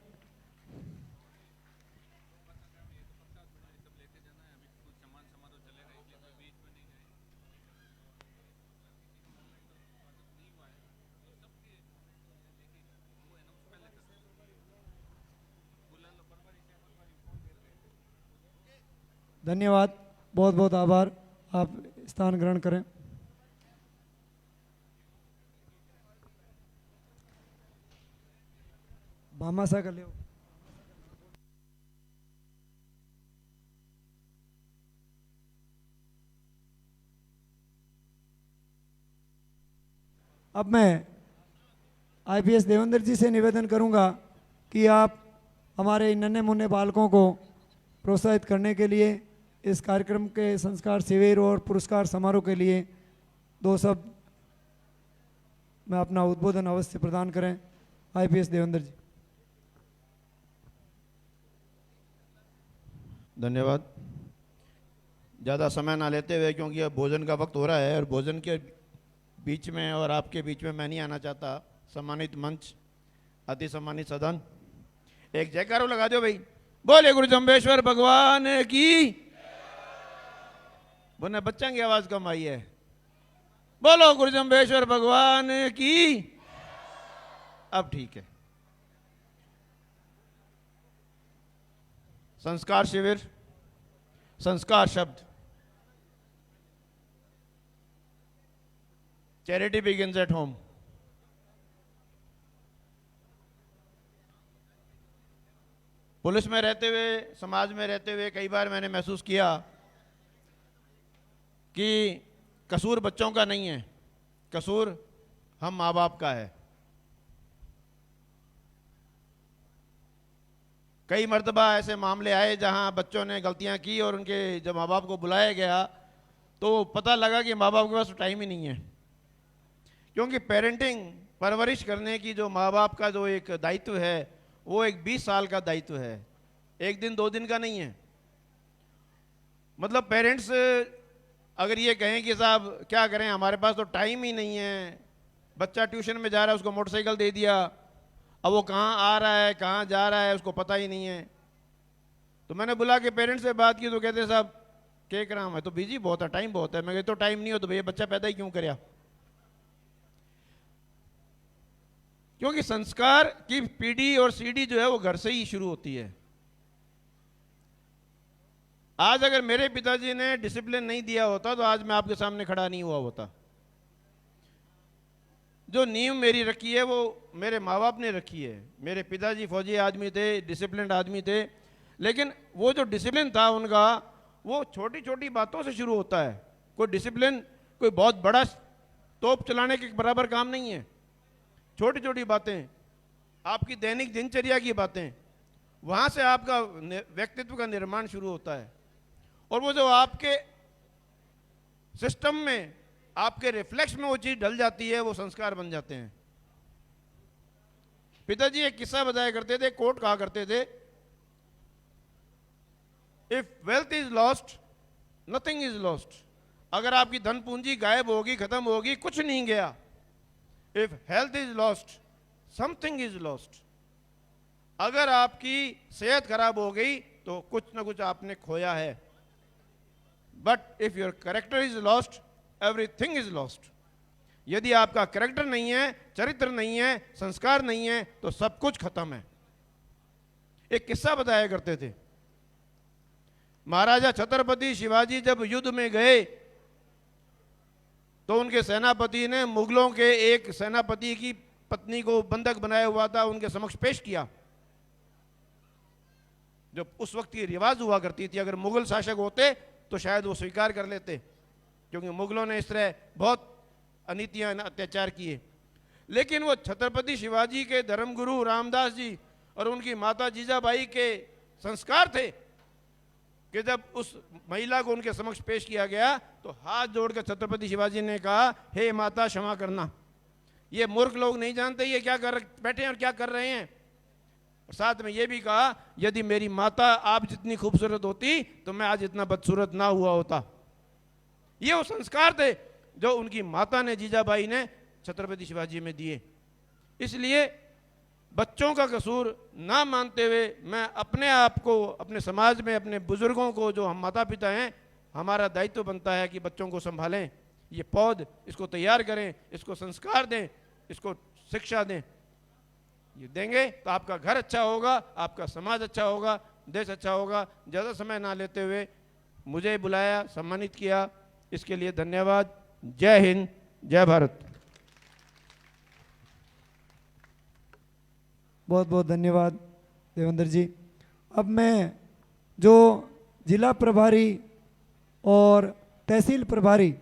धन्यवाद, बहुत बहुत आभार। आप स्थान ग्रहण करें। भामाशाह का लियो। अब मैं आईपीएस देवेंद्र जी से निवेदन करूंगा कि आप हमारे इन नन्हे मुन्ने बालकों को प्रोत्साहित करने के लिए इस कार्यक्रम के संस्कार शिविर और पुरस्कार समारोह के लिए 2 शब्द में अपना उद्बोधन अवश्य प्रदान करें। आईपीएस देवेंद्र जी। धन्यवाद। ज़्यादा समय ना लेते हुए, क्योंकि अब भोजन का वक्त हो रहा है और भोजन के बीच में और आपके बीच में मैं नहीं आना चाहता। सम्मानित मंच, अति सम्मानित सदन, एक जयकारो लगा दो भाई। बोले गुरु जम्बेश्वर भगवान की। बोले बच्चा की आवाज कम आई है। बोलो गुरु जम्बेश्वर भगवान की। अब ठीक है। संस्कार शिविर, संस्कार शब्द, charity begins at home. Police में रहते हुए, समाज में रहते हुए कई बार मैंने महसूस किया कि कसूर बच्चों का नहीं है, कसूर हम माँ बाप का है। कई मर्तबा ऐसे मामले आए जहां बच्चों ने गलतियां की और उनके जब माँ बाप को बुलाया गया तो पता लगा कि माँ बाप के पास टाइम ही नहीं है। क्योंकि पेरेंटिंग, परवरिश करने की जो माँ बाप का जो एक दायित्व है वो एक 20 साल का दायित्व है, 1 दिन 2 दिन का नहीं है। मतलब पेरेंट्स अगर ये कहें कि साहब क्या करें, हमारे पास तो टाइम ही नहीं है, बच्चा ट्यूशन में जा रहा है उसको मोटरसाइकिल दे दिया, अब वो कहाँ आ रहा है कहाँ जा रहा है उसको पता ही नहीं है। तो मैंने बुला के पेरेंट्स से बात की तो कहते साहब क्या करा, मैं तो बिजी बहुत है, टाइम बहुत है। मैं कहता तो टाइम नहीं हो तो भैया बच्चा पैदा ही क्यों कराया। क्योंकि संस्कार की पीढ़ी और सीढ़ी जो है वो घर से ही शुरू होती है। आज अगर मेरे पिताजी ने डिसिप्लिन नहीं दिया होता तो आज मैं आपके सामने खड़ा नहीं हुआ होता। जो नींव मेरी रखी है वो मेरे माँ बाप ने रखी है। मेरे पिताजी फौजी आदमी थे, डिसिप्लिन आदमी थे, लेकिन वो जो डिसिप्लिन था उनका वो छोटी छोटी बातों से शुरू होता है। कोई डिसिप्लिन कोई बहुत बड़ा तोप चलाने के बराबर काम नहीं है। छोटी छोटी बातें, आपकी दैनिक दिनचर्या की बातें, वहाँ से आपका व्यक्तित्व का निर्माण शुरू होता है। और वो जो आपके सिस्टम में, आपके रिफ्लेक्स में वो चीज़ डल जाती है, वो संस्कार बन जाते हैं। पिताजी एक किस्सा बताया करते थे, कोट कहा करते थे, if wealth is lost nothing is lost. अगर आपकी धन पूंजी गायब होगी, खत्म होगी, कुछ नहीं गया। If health is lost something is lost. अगर आपकी सेहत खराब हो गई तो कुछ ना कुछ आपने खोया है। But if your character is lost everything is lost. यदि आपका कैरेक्टर नहीं है, चरित्र नहीं है, संस्कार नहीं है तो सब कुछ खत्म है। एक किस्सा बताया करते थे, महाराजा छत्रपति शिवाजी जब युद्ध में गए तो उनके सेनापति ने मुगलों के एक सेनापति की पत्नी को बंधक बनाया हुआ था, उनके समक्ष पेश किया। जो उस वक्त की रिवाज हुआ करती थी, अगर मुगल शासक होते तो शायद वो स्वीकार कर लेते, क्योंकि मुगलों ने इस तरह बहुत अनीतियां, अत्याचार किए। लेकिन वो छत्रपति शिवाजी के धर्मगुरु रामदास जी और उनकी माता जीजाबाई के संस्कार थे कि जब उस महिला को उनके समक्ष पेश किया गया तो हाथ जोड़कर छत्रपति शिवाजी ने कहा, हे माता क्षमा करना, ये मूर्ख लोग नहीं जानते ये क्या कर बैठे हैं और क्या कर रहे हैं। और साथ में ये भी कहा, यदि मेरी माता आप जितनी खूबसूरत होती तो मैं आज इतना बदसूरत ना हुआ होता। ये वो संस्कार थे जो उनकी माता ने, जीजाबाई ने छत्रपति शिवाजी में दिए। इसलिए बच्चों का कसूर ना मानते हुए मैं अपने आप को, अपने समाज में, अपने बुजुर्गों को, जो हम माता पिता हैं, हमारा दायित्व बनता है कि बच्चों को संभालें, ये पौध इसको तैयार करें, इसको संस्कार दें, इसको शिक्षा दें। ये देंगे तो आपका घर अच्छा होगा, आपका समाज अच्छा होगा, देश अच्छा होगा। ज़्यादा समय ना लेते हुए मुझे बुलाया, सम्मानित किया, इसके लिए धन्यवाद। जय हिंद, जय भारत। बहुत बहुत धन्यवाद देवेंद्र जी। अब मैं जो जिला प्रभारी और तहसील प्रभारी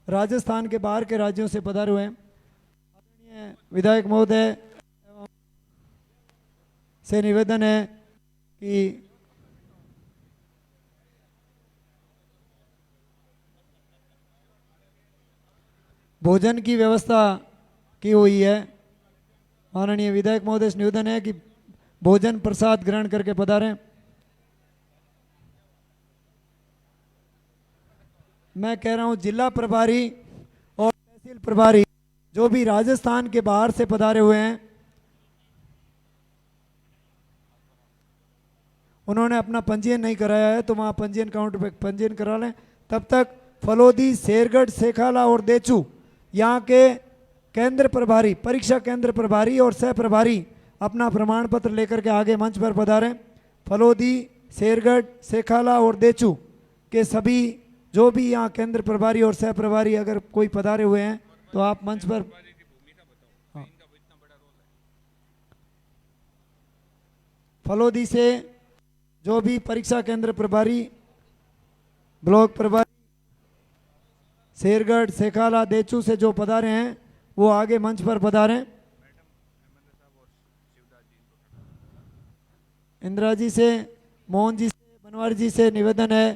राजस्थान के बाहर के राज्यों से पधारे हुए हैं, आदरणीय विधायक महोदय से निवेदन है कि भोजन की व्यवस्था की हुई है। माननीय विधायक महोदय से निवेदन है कि भोजन प्रसाद ग्रहण करके पधारें। मैं कह रहा हूं जिला प्रभारी और तहसील प्रभारी जो भी राजस्थान के बाहर से पधारे हुए हैं, उन्होंने अपना पंजीयन नहीं कराया है तो वहां पंजीयन काउंटर पे पंजीयन करा लें। तब तक फलोदी, शेरगढ़, सेखाला और देचू यहाँ के केंद्र प्रभारी, परीक्षा केंद्र प्रभारी और सह प्रभारी अपना प्रमाण पत्र लेकर के आगे मंच पर पधारें। फलोदी, शेरगढ़, सेखाला और देचू के सभी जो भी यहाँ केंद्र प्रभारी और सह प्रभारी अगर कोई पधारे हुए हैं तो आप मंच पर। हाँ। फलोदी से जो भी परीक्षा केंद्र प्रभारी, ब्लॉक प्रभारी, शेरगढ़, सेखाला, देचू से जो पधारे हैं वो आगे मंच पर पधारें। इंदिरा जी से, मोहन जी से, बनवारी जी से निवेदन है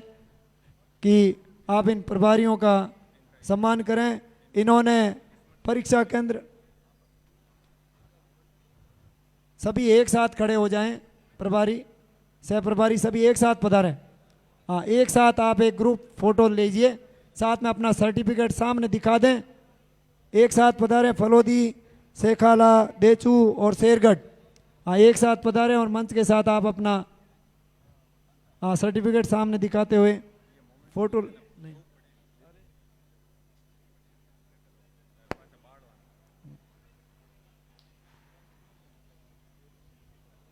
कि आप इन प्रभारियों का सम्मान करें। इन्होंने परीक्षा केंद्र, सभी एक साथ खड़े हो जाएं, प्रभारी, सह प्रभारी सभी एक साथ पधारें। हाँ, एक साथ आप एक ग्रुप फोटो लीजिए, साथ में अपना सर्टिफिकेट सामने दिखा दें। एक साथ पधारें फलोदी, सेखाला, देचू और शेरगढ़। हाँ, एक साथ पधारें और मंच के साथ आप अपना सर्टिफिकेट सामने दिखाते हुए फोटो। नहीं,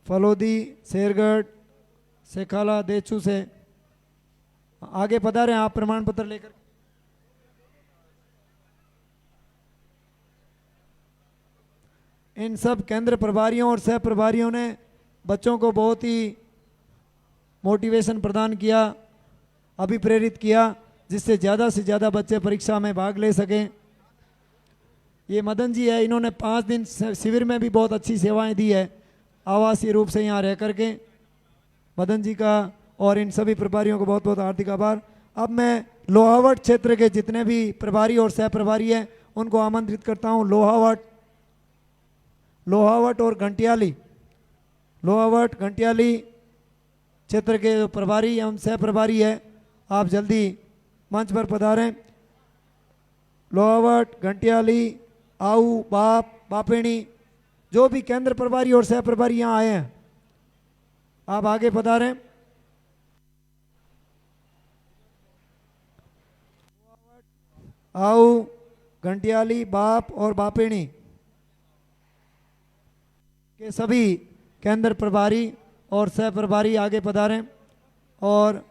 फलोदी, शेरगढ़, सेखाला, देचू से आगे पधारें आप प्रमाण पत्र लेकर। इन सब केंद्र प्रभारियों और सह प्रभारियों ने बच्चों को बहुत ही मोटिवेशन प्रदान किया, अभिप्रेरित किया, जिससे ज़्यादा से ज़्यादा बच्चे परीक्षा में भाग ले सकें। ये मदन जी है, इन्होंने 5 दिन शिविर में भी बहुत अच्छी सेवाएं दी है आवासीय रूप से यहाँ रह करके। मदन जी का और इन सभी प्रभारियों को बहुत बहुत हार्दिक आभार। अब मैं लोहावट क्षेत्र के जितने भी प्रभारी और सह प्रभारी हैं उनको आमंत्रित करता हूँ। लोहावट और घंटियाली, लोहावट घंटियाली क्षेत्र के जो प्रभारी एवं सह प्रभारी है, आप जल्दी मंच पर पधारें। लोहावट, घंटियाली, आऊ, बाप, बापेणी, जो भी केंद्र प्रभारी और सह प्रभारी यहाँ आए हैं आप आगे पधारें। आऊ, घंटियाली, बाप और बापेणी के सभी केंद्र प्रभारी और सह प्रभारी आगे पधारें। और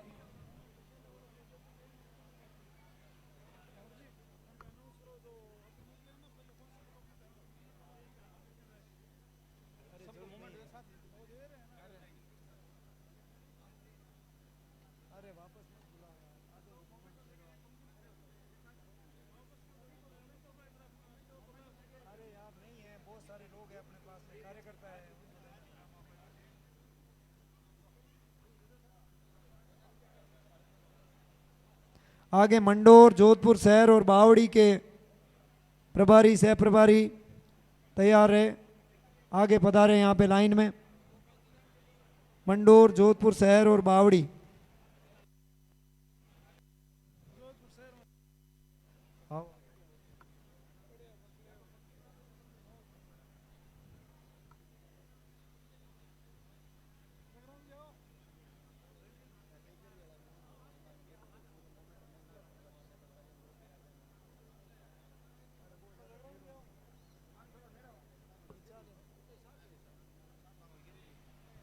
आगे मंडोर, जोधपुर शहर और बावड़ी के प्रभारी सह प्रभारी तैयार है, आगे पधारे यहाँ पे लाइन में। मंडोर, जोधपुर शहर और बावड़ी।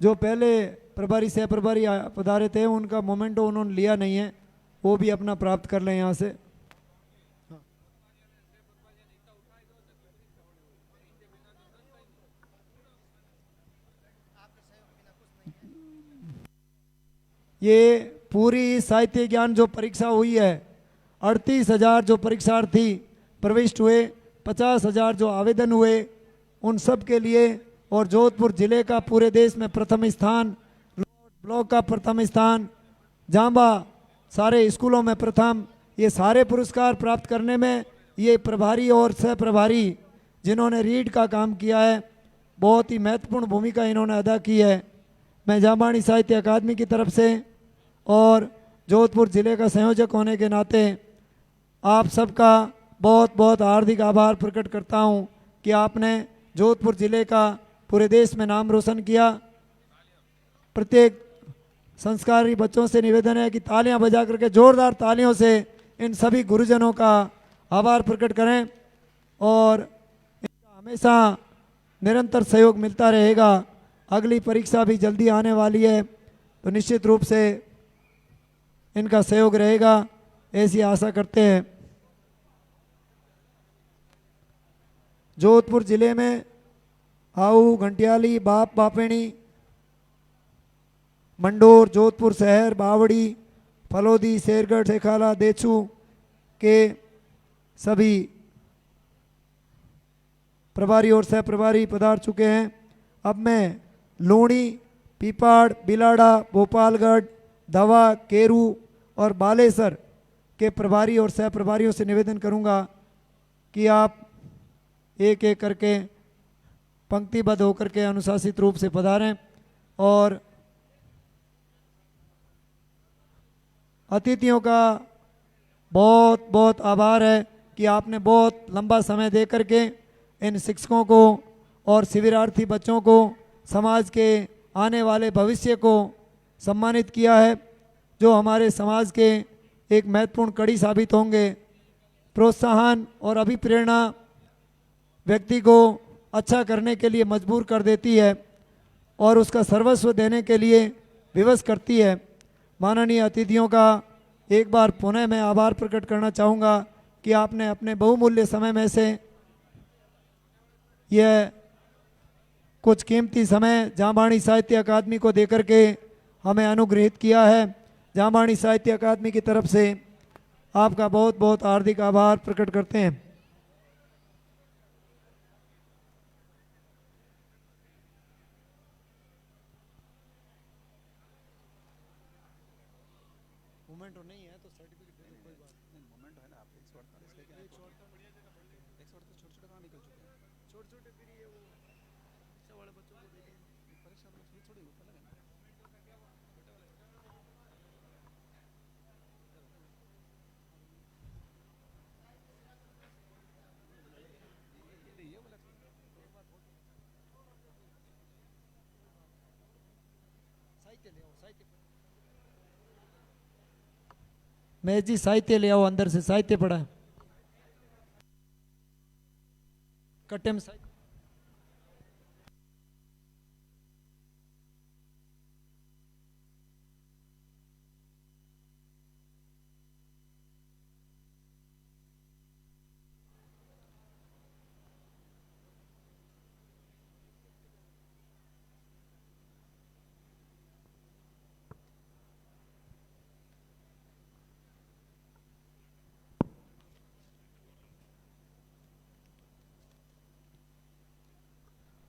जो पहले प्रभारी सह प्रभारी पधारे थे उनका मोमेंटो उन्होंने लिया नहीं है, वो भी अपना प्राप्त कर लें यहाँ से। ये पूरी साहित्य ज्ञान जो परीक्षा हुई है, 38,000 जो परीक्षार्थी प्रविष्ट हुए, 50,000 जो आवेदन हुए, उन सब के लिए, और जोधपुर जिले का पूरे देश में प्रथम स्थान, ब्लॉक का प्रथम स्थान, जांबा सारे स्कूलों में प्रथम, ये सारे पुरस्कार प्राप्त करने में ये प्रभारी और सह प्रभारी जिन्होंने रीड का काम किया है, बहुत ही महत्वपूर्ण भूमिका इन्होंने अदा की है। मैं जांबानी साहित्य अकादमी की तरफ से और जोधपुर जिले का संयोजक होने के नाते आप सबका बहुत बहुत हार्दिक आभार प्रकट करता हूं कि आपने जोधपुर जिले का पूरे देश में नाम रोशन किया। प्रत्येक संस्कारी बच्चों से निवेदन है कि तालियां बजा करके जोरदार तालियों से इन सभी गुरुजनों का आभार प्रकट करें और इनका हमेशा निरंतर सहयोग मिलता रहेगा। अगली परीक्षा भी जल्दी आने वाली है तो निश्चित रूप से इनका सहयोग रहेगा, ऐसी आशा करते हैं। जोधपुर जिले में आऊ, घंटियाली, बाप बापेणी, मंडोर, जोधपुर शहर, बावड़ी, फलोदी, शेरगढ़, सेखाला, देचू के सभी प्रभारी और सह प्रभारी पधार चुके हैं। अब मैं लूणी, पीपाड़, बिलाड़ा, भोपालगढ़, धवा, केरू और बालेसर के प्रभारी और सह प्रभारियों से निवेदन करूंगा कि आप एक एक करके पंक्तिबद्ध होकर के अनुशासित रूप से पधारें। और अतिथियों का बहुत बहुत आभार है कि आपने बहुत लंबा समय दे करके इन शिक्षकों को और शिविरार्थी बच्चों को, समाज के आने वाले भविष्य को सम्मानित किया है, जो हमारे समाज के एक महत्वपूर्ण कड़ी साबित होंगे। प्रोत्साहन और अभिप्रेरणा व्यक्ति को अच्छा करने के लिए मजबूर कर देती है और उसका सर्वस्व देने के लिए विवश करती है। माननीय अतिथियों का एक बार पुनः मैं आभार प्रकट करना चाहूँगा कि आपने अपने बहुमूल्य समय में से यह कुछ कीमती समय जांबानी साहित्य अकादमी को देकर के हमें अनुग्रहित किया है। जांबानी साहित्य अकादमी की तरफ से आपका बहुत बहुत हार्दिक आभार प्रकट करते हैं। मैं जी साहित्य ले आओ, अंदर से साहित्य पढ़ा है कट्टे में साहित्य।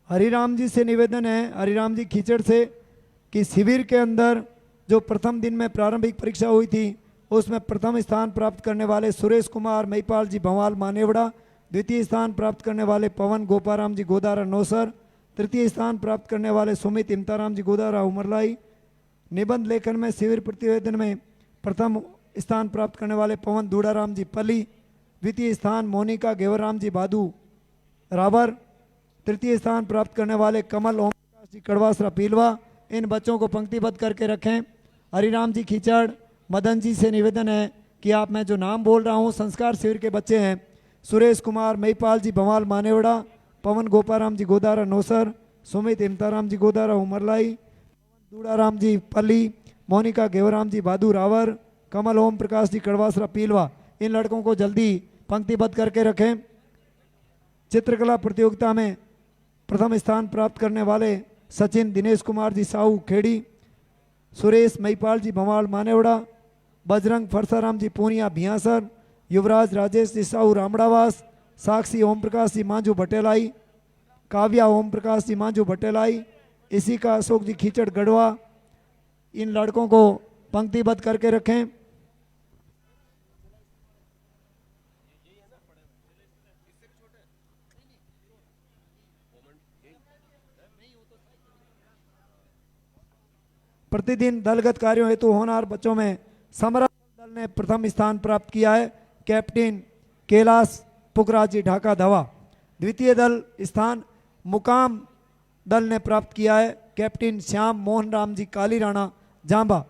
हरिराम जी से निवेदन है, हरिराम जी खीचड़ से, कि शिविर के अंदर जो प्रथम दिन में प्रारंभिक परीक्षा हुई थी उसमें प्रथम स्थान प्राप्त करने वाले सुरेश कुमार महिपाल जी भंवाल मानेवड़ा, द्वितीय स्थान प्राप्त करने वाले पवन गोपाराम जी गोदारा नौसर, तृतीय स्थान प्राप्त करने वाले सुमित इमताराम जी गोदारा उमरलाई, निबंध लेखन में शिविर प्रतिवेदन में प्रथम स्थान प्राप्त करने वाले पवन दूड़ाराम जी पली, द्वितीय स्थान मोनिका घेवराम जी बादू रावर, तृतीय स्थान प्राप्त करने वाले कमल ओम प्रकाश जी कड़वासरा पीलवा। इन बच्चों को पंक्तिबद्ध करके रखें। हरिराम जी खीचड़, मदन जी से निवेदन है कि आप, मैं जो नाम बोल रहा हूँ संस्कार शिविर के बच्चे हैं, सुरेश कुमार महिपाल जी भंवाल मानेवड़ा, पवन गोपाराम जी गोदारा नौसर, सुमित इमताराम जी गोदारा उमरलाई, दूड़ाराम जी पली, मोनिका घेवराम जी बादू रावर, कमल ओम प्रकाश जी कड़वासरा पीलवा, इन लड़कों को जल्दी पंक्तिबद्ध करके रखें। चित्रकला प्रतियोगिता में प्रथम स्थान प्राप्त करने वाले सचिन दिनेश कुमार जी साहू खेड़ी, सुरेश महिपाल जी भवाल मानेवड़ा, बजरंग फरसाराम जी पूनिया भियासर, युवराज राजेश जी साहू रामड़ावास, साक्षी ओम प्रकाश जी मांझू भटेलाई, काव्या ओम प्रकाश जी मांझू भटेलाई, इसी का अशोक जी खींचड़ गढ़वा, इन लड़कों को पंक्तिबद्ध करके रखें। प्रतिदिन दलगत कार्यों हेतु होनहार बच्चों में समरा दल ने प्रथम स्थान प्राप्त किया है। कैप्टन कैलाश पुखराज जी ढाका धवा। द्वितीय दल स्थान मुकाम दल ने प्राप्त किया है। कैप्टन श्याम मोहन राम जी काली राणा जांबा,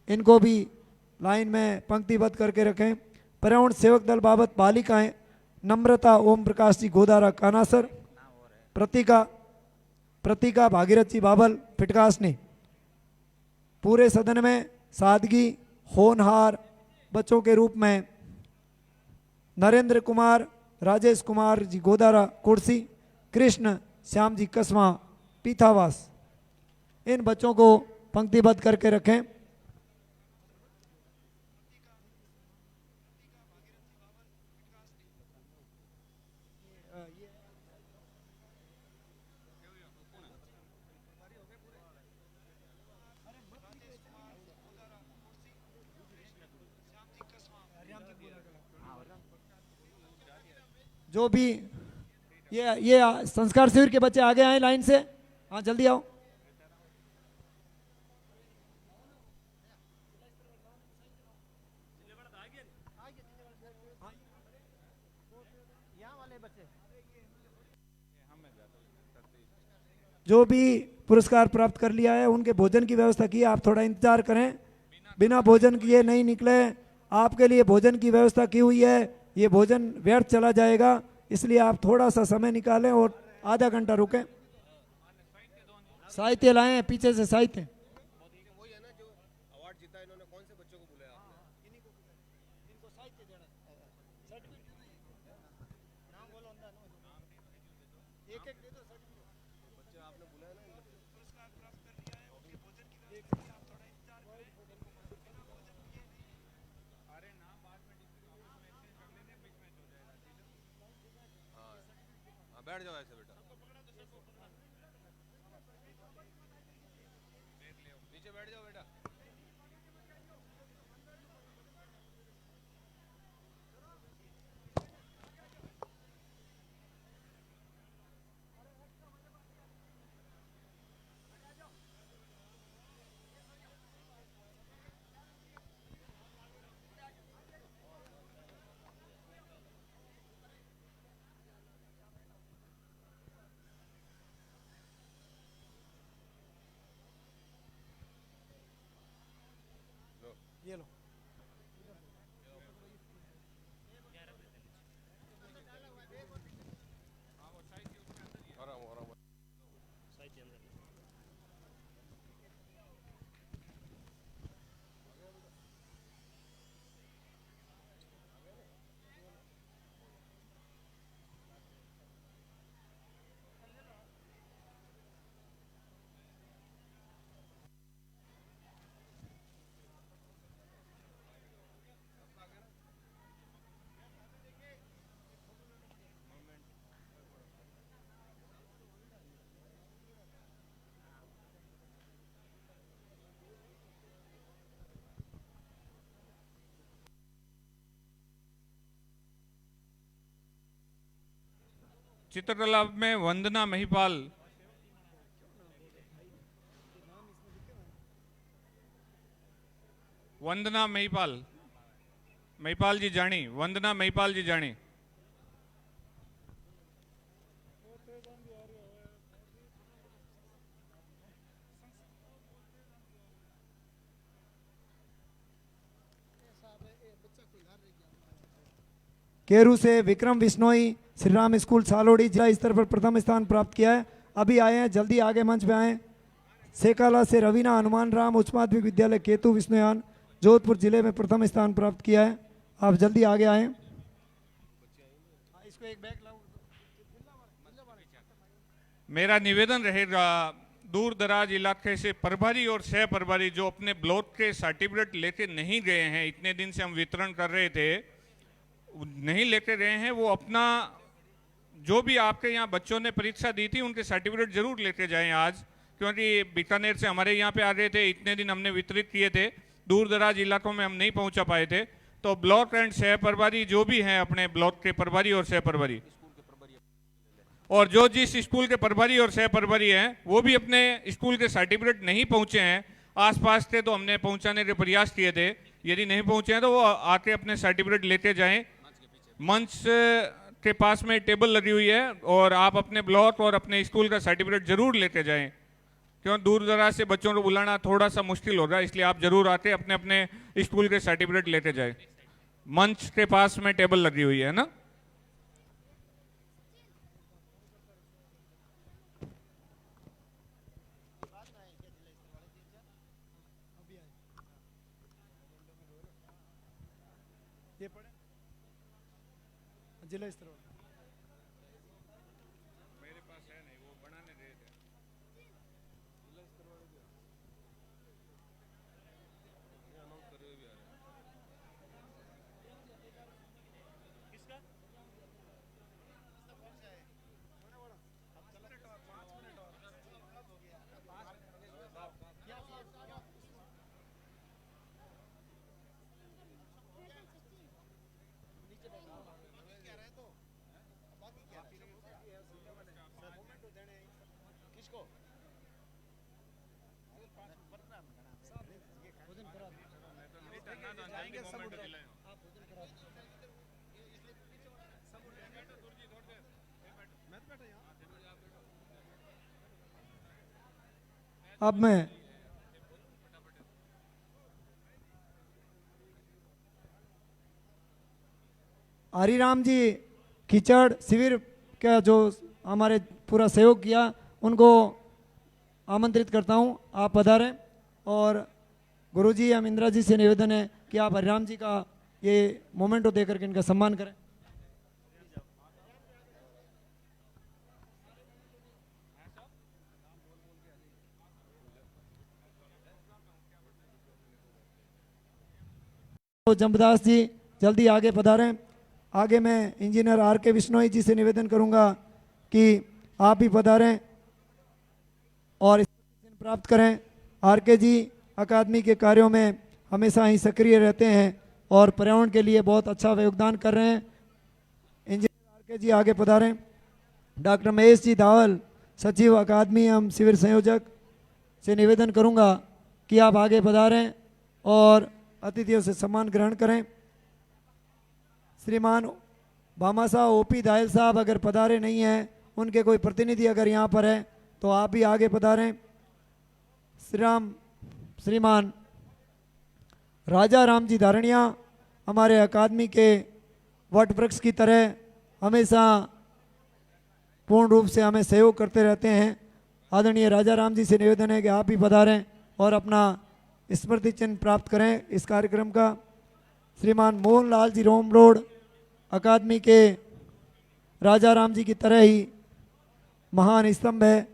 इनको भी लाइन में पंक्तिबद्ध करके रखें। पर्यावरण सेवक दल बाबत बालिकाएं नम्रता ओम प्रकाश जी गोदारा कानासर, प्रतीका भागीरथ जी बाबल फिटकासनी। पूरे सदन में सादगी होनहार बच्चों के रूप में नरेंद्र कुमार राजेश कुमार जी गोदारा कुर्सी, कृष्ण श्याम जी कसवा पीथावास, इन बच्चों को पंक्तिबद्ध करके रखें। जो भी ये संस्कार शिविर के बच्चे आगे आए लाइन से, हाँ जल्दी आओ। जो भी पुरस्कार प्राप्त कर लिया है उनके भोजन की व्यवस्था की है, आप थोड़ा इंतजार करें, बिना भोजन किए नहीं निकले। आपके लिए भोजन की व्यवस्था की हुई है, ये भोजन व्यर्थ चला जाएगा, इसलिए आप थोड़ा सा समय निकालें और आधा घंटा रुकें। साहित्य लाए हैं पीछे से, साहित्य बैठ जाओ ऐसे बेटा, नीचे बैठ जाओ बेटा। ये लो। चित्रकला में वंदना महिपाल, वंदना महिपाल, महिपाल जी जानी, वंदना महिपाल जी जानी। केरू से विक्रम बिश्नोई श्री राम स्कूल सालोड़ी जिला स्तर पर प्रथम स्थान प्राप्त किया है। अभी आए हैं, जल्दी आगे मंच पे आए। सेकाला से रवीना हनुमान राम उच्च माध्यमिक विद्यालय केतु विष्णुयान जोधपुर जिले में प्रथम स्थान प्राप्त किया है। आप जल्दी आगे आएँ। इसको एक बैग लाओ। मेरा निवेदन रहेगा, दूर दराज इलाके से प्रभारी और सह प्रभारी जो अपने ब्लॉक के सर्टिफिकेट लेके नहीं गए हैं, इतने दिन से हम वितरण कर रहे थे, नहीं लेके गए हैं, वो अपना जो भी आपके यहाँ बच्चों ने परीक्षा दी थी उनके सर्टिफिकेट जरूर लेके जाएं आज, क्योंकि बीकानेर से हमारे यहाँ पे आ रहे थे, इतने दिन हमने वितरित किए थे, दूर दराज इलाकों में हम नहीं पहुँचा पाए थे। तो ब्लॉक एंड सह प्रभारी जो भी हैं, अपने ब्लॉक के प्रभारी और सह प्रभारी, और जो जिस स्कूल के प्रभारी और सह प्रभारी हैं वो भी अपने स्कूल के सर्टिफिकेट नहीं पहुंचे हैं, आसपास थे तो हमने पहुंचाने के प्रयास किए थे, यदि नहीं पहुंचे हैं तो वो आके अपने सर्टिफिकेट लेते जाएं। मंच के पास में टेबल लगी हुई है और आप अपने ब्लॉक और अपने स्कूल का सर्टिफिकेट जरूर लेते जाएं, क्यों दूर दराज से बच्चों को बुलाना थोड़ा सा मुश्किल होगा, इसलिए आप जरूर आके अपने अपने स्कूल के सर्टिफिकेट लेते जाएं। मंच के पास में टेबल लगी हुई है ना। जिला स्तर मेरे पास है नहीं, वो बनाने दे थे। अब मैं हरिराम जी खिचड़ शिविर का जो हमारे पूरा सहयोग किया उनको आमंत्रित करता हूं, आप पधारें। और गुरुजी हम इंदिरा जी से निवेदन है कि आप हरिराम जी का ये मोमेंटो देकर के इनका सम्मान करें। तो जम्बदास जी जल्दी आगे पधारें। आगे मैं इंजीनियर आर के विश्नोई जी से निवेदन करूंगा कि आप भी पधारें और प्राप्त करें। आर के जी अकादमी के कार्यों में हमेशा ही सक्रिय रहते हैं और पर्यावरण के लिए बहुत अच्छा योगदान कर रहे हैं। इंजीनियर आर के जी आगे पधारें। डॉक्टर महेश जी धावल सचिव अकादमी एवं शिविर संयोजक से निवेदन करूंगा कि आप आगे पधारें और अतिथियों से सम्मान ग्रहण करें। श्रीमान भामाशाह ओपी दायल साहब अगर पधारे नहीं हैं, उनके कोई प्रतिनिधि अगर यहाँ पर है तो आप भी आगे पधारें। श्रीमान राजा राम जी धारणिया हमारे अकादमी के वट वृक्ष की तरह हमेशा पूर्ण रूप से हमें सहयोग करते रहते हैं। आदरणीय राजा राम जी से निवेदन है कि आप भी पधारें और अपना स्मृति चिन्ह प्राप्त करें इस कार्यक्रम का। श्रीमान मोहन लाल जी रोम रोड अकादमी के राजा राम जी की तरह ही महान स्तंभ है,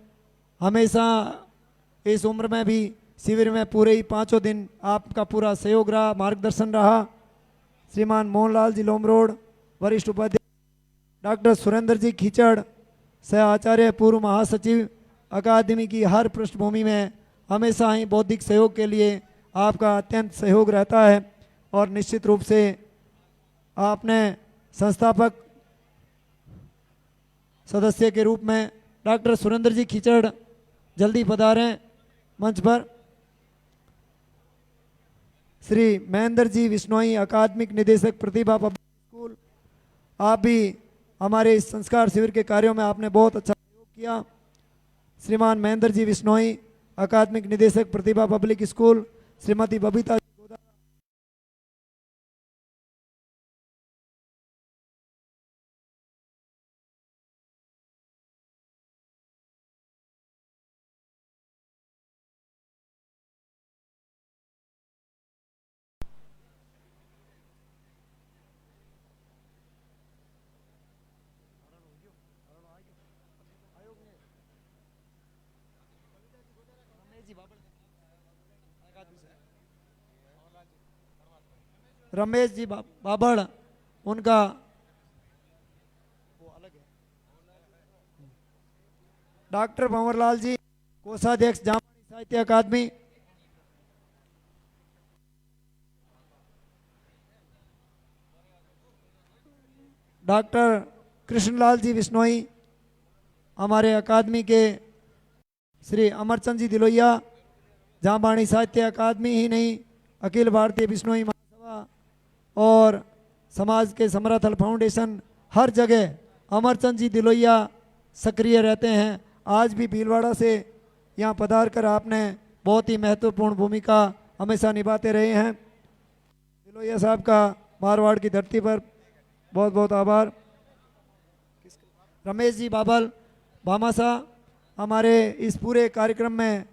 हमेशा इस उम्र में भी शिविर में पूरे ही 5 दिन आपका पूरा सहयोग रहा, मार्गदर्शन रहा। श्रीमान मोहनलाल जी लोम रोड वरिष्ठ उपाध्यक्ष, डॉक्टर सुरेंद्र जी खिचड़ सह आचार्य पूर्व महासचिव अकादमी की हर पृष्ठभूमि में हमेशा ही बौद्धिक सहयोग के लिए आपका अत्यंत सहयोग रहता है और निश्चित रूप से आपने संस्थापक सदस्य के रूप में डॉक्टर सुरेंद्र जी खिचड़ जल्दी पधारें मंच पर। श्री महेंद्र जी विश्नोई अकादमिक निदेशक प्रतिभा पब्लिक स्कूल, आप भी हमारे इस संस्कार शिविर के कार्यों में आपने बहुत अच्छा सहयोग किया। श्रीमान महेंद्र जी विश्नोई अकादमिक निदेशक प्रतिभा पब्लिक स्कूल, श्रीमती बबीता रमेश जी बाबड़, उनका वो अलग है। डॉक्टर भंवरलाल जी, कोषाध्यक्ष जामवाणी साहित्य अकादमी। डॉक्टर कृष्णलाल जी बिश्नोई, हमारे अकादमी के श्री अमरचंद जी दिलोया, जामवाणी साहित्य अकादमी ही नहीं, अखिल भारतीय बिश्नोई महासभा और समाज के समराथल फाउंडेशन, हर जगह अमरचंद जी दिलोया सक्रिय रहते हैं। आज भी भीलवाड़ा से यहाँ पधार कर आपने बहुत ही महत्वपूर्ण भूमिका हमेशा निभाते रहे हैं। दिलोया साहब का मारवाड़ की धरती पर बहुत बहुत आभार। रमेश जी बाबल भामासा, हमारे इस पूरे कार्यक्रम में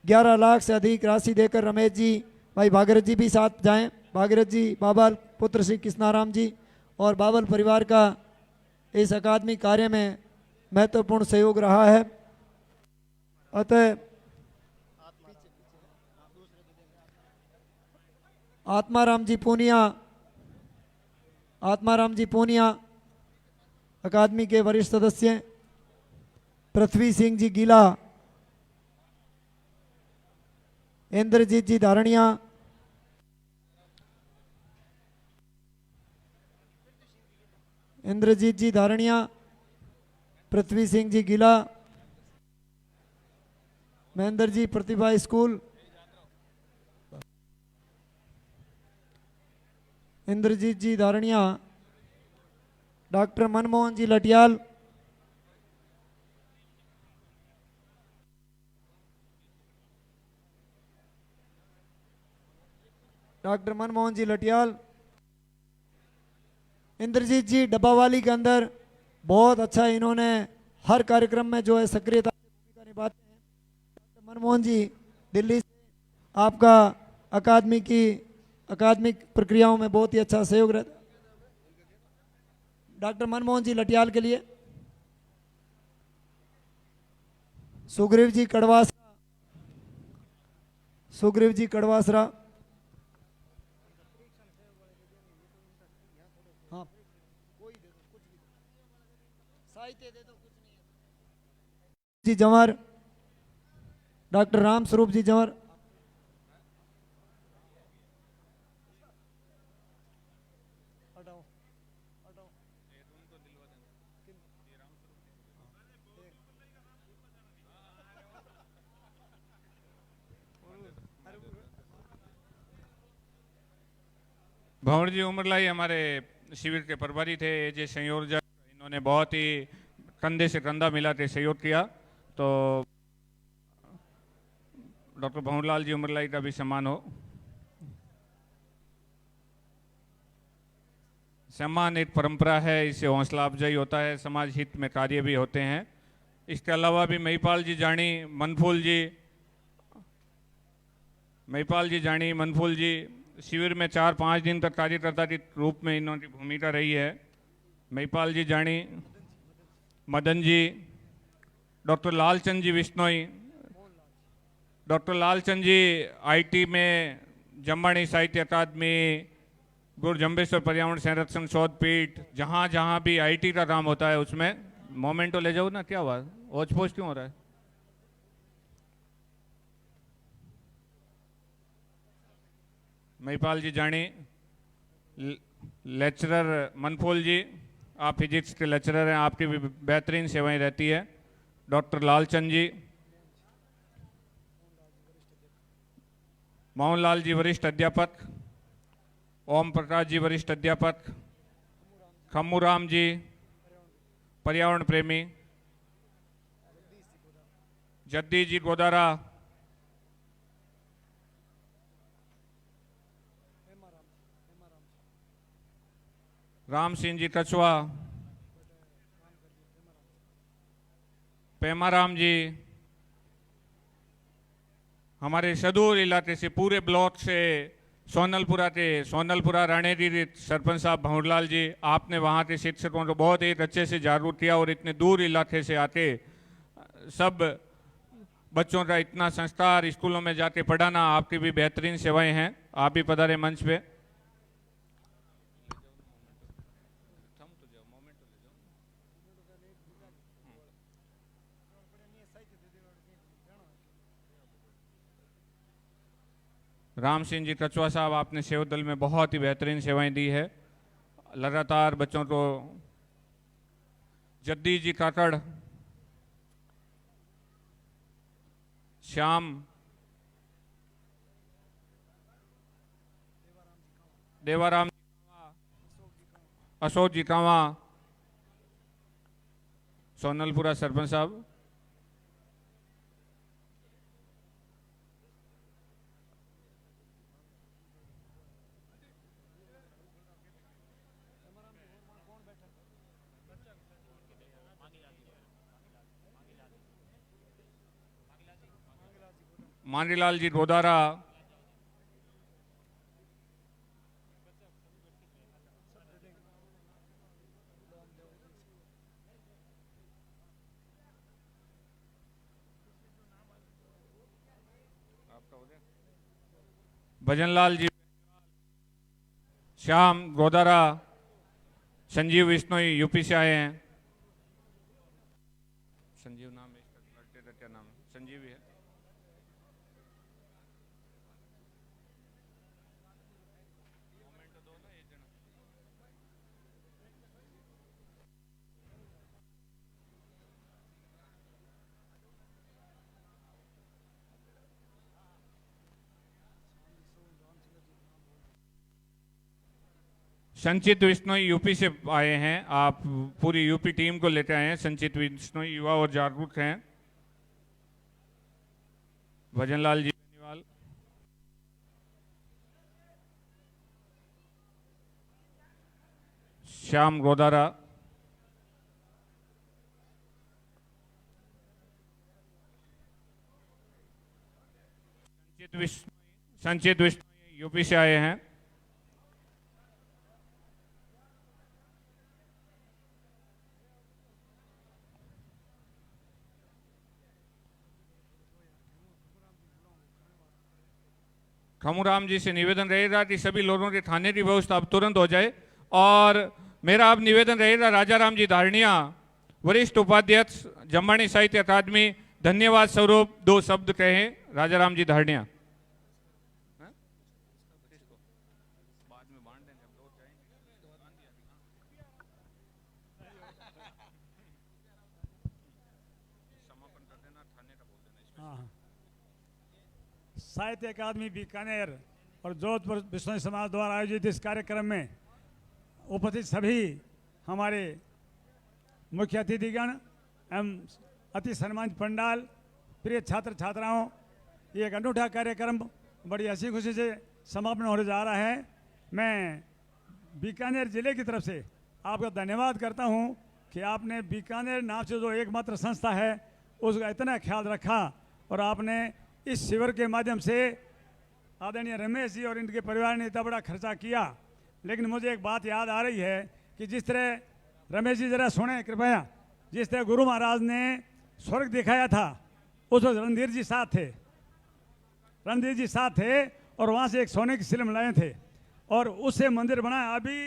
11 लाख से अधिक राशि देकर रमेश जी, भाई भागीरथ जी भी साथ जाएं। भागीरथ जी बाबल पुत्र श्री कृष्णाराम जी और बाबल परिवार का इस अकादमी कार्य में महत्वपूर्ण सहयोग रहा है। अतः आत्माराम जी पूनिया अकादमी के वरिष्ठ सदस्य, पृथ्वी सिंह जी गीला, इंद्रजीत जी धारणिया, पृथ्वी सिंह जी गीला, महेंद्र जी प्रतिभा स्कूल, इंद्रजीत जी धारणिया, डॉक्टर मनमोहन जी लटियाल, इंद्रजीत जी डब्बावाली के अंदर बहुत अच्छा इन्होंने हर कार्यक्रम में जो है सक्रियता से भूमिका निभाते हैं। डॉक्टर मनमोहन जी दिल्ली से आपका अकादमिक प्रक्रियाओं में बहुत ही अच्छा सहयोग रहता है। डॉक्टर मनमोहन जी लटियाल के लिए सुग्रीव जी कड़वासरा, हाँ कोई दे दो, कुछ भी साहित्य दे दो, कुछ नहीं है। जी जंवर, डॉक्टर राम स्वरूप जी जंवर, भंवर जी उमरलाई हमारे शिविर के प्रभारी थे, एजे संयोजक, इन्होंने बहुत ही कंधे से कंधा मिलाते सहयोग किया। तो डॉक्टर भंवरलाल जी उमरलाई का भी सम्मान हो। सम्मान एक परंपरा है, इससे हौसला अफजाई होता है, समाज हित में कार्य भी होते हैं। इसके अलावा भी महिपाल जी जानी, मनफूल जी शिविर में 4-5 दिन तक कार्यकर्ता के रूप में इन्होंने भूमिका रही है। Mahipal ji Jani, Madan ji, doctor Lalchand ji Bishnoi, doctor Lalchand ji IT में जामवाणी साहित्य अकादमी, गुरु जम्बेश्वर पर्यावरण संरक्षण शोध पीठ, जहाँ जहाँ भी आईटी का काम होता है उसमें मोमेंटो ले जाओ ना, क्या हुआ, ओछ पोछ क्यों हो रहा है। महिपाल जी जानी, लेक्चरर मनफूल जी, आप फिजिक्स के लेक्चरर हैं, आपकी भी बेहतरीन सेवाएं रहती है। डॉक्टर लालचंद जी, मोहनलाल जी वरिष्ठ अध्यापक, ओम प्रकाश जी वरिष्ठ अध्यापक, खम्मूराम जी पर्यावरण प्रेमी, जगदीश जी गोदारा, राम सिंह जी कछुआ, पेमाराम जी, हमारे सदूर इलाके से पूरे ब्लॉक से सोनलपुरा राणेरी सरपंच साहब भंवरलाल जी, आपने वहाँ के शिक्षकों को बहुत एक अच्छे से जागरूक किया और इतने दूर इलाके से आके सब बच्चों का इतना संस्कार स्कूलों में जाके पढ़ाना, आपकी भी बेहतरीन सेवाएं हैं। आप भी पधारे मंच पे। राम सिंह जी कचवा साहब, आपने सेवा दल में बहुत ही बेहतरीन सेवाएं दी है। लगातार बच्चों को जगदीश जी काकड़, श्याम, देवाराम, अशोक जी कांवा, सोनलपुरा सरपंच साहब, मांडीलाल जी गोदारा, भजनलाल जी, श्याम गोदारा, संजीव विश्नोई यूपी से आए हैं। संजीव नाम है इसका, क्या नाम है? संजीव ही है। संचित विश्नोई यूपी से आए हैं। आप पूरी यूपी टीम को लेकर आए हैं। संचित विश्नोई युवा और जागरूक हैं। भजनलाल जी बेनीवाल, श्याम गोदारा, संचित विश्नोई यूपी से आए हैं। खमूराम जी से निवेदन रहेगा कि सभी लोगों के खाने की व्यवस्था अब तुरंत हो जाए। और मेरा अब निवेदन रहेगा, राजा राम जी धारणिया, वरिष्ठ उपाध्यक्ष जम्बानी साहित्य अकादमी, धन्यवाद स्वरूप 2 शब्द कहें। राजा राम जी धारणिया। साहित्य अकादमी बीकानेर और जोधपुर बिश्नोई समाज द्वारा आयोजित इस कार्यक्रम में उपस्थित सभी हमारे मुख्य अतिथिगण एवं अति सम्मानित पंडाल, प्रिय छात्र छात्राओं, ये एक अनूठा कार्यक्रम बड़ी हंसी खुशी से समापन होने जा रहा है। मैं बीकानेर जिले की तरफ से आपका धन्यवाद करता हूं कि आपने बीकानेर नाम से जो एकमात्र संस्था है उसका इतना ख्याल रखा और आपने इस शिविर के माध्यम से आदरणीय रमेश जी और इनके परिवार ने इतना बड़ा खर्चा किया। लेकिन मुझे एक बात याद आ रही है कि जिस तरह रमेश जी जरा सुने कृपया, जिस तरह गुरु महाराज ने स्वर्ग दिखाया था उस वक्त रणधीर जी साथ थे और वहाँ से एक सोने की सिलम लाए थे और उससे मंदिर बनाया। अभी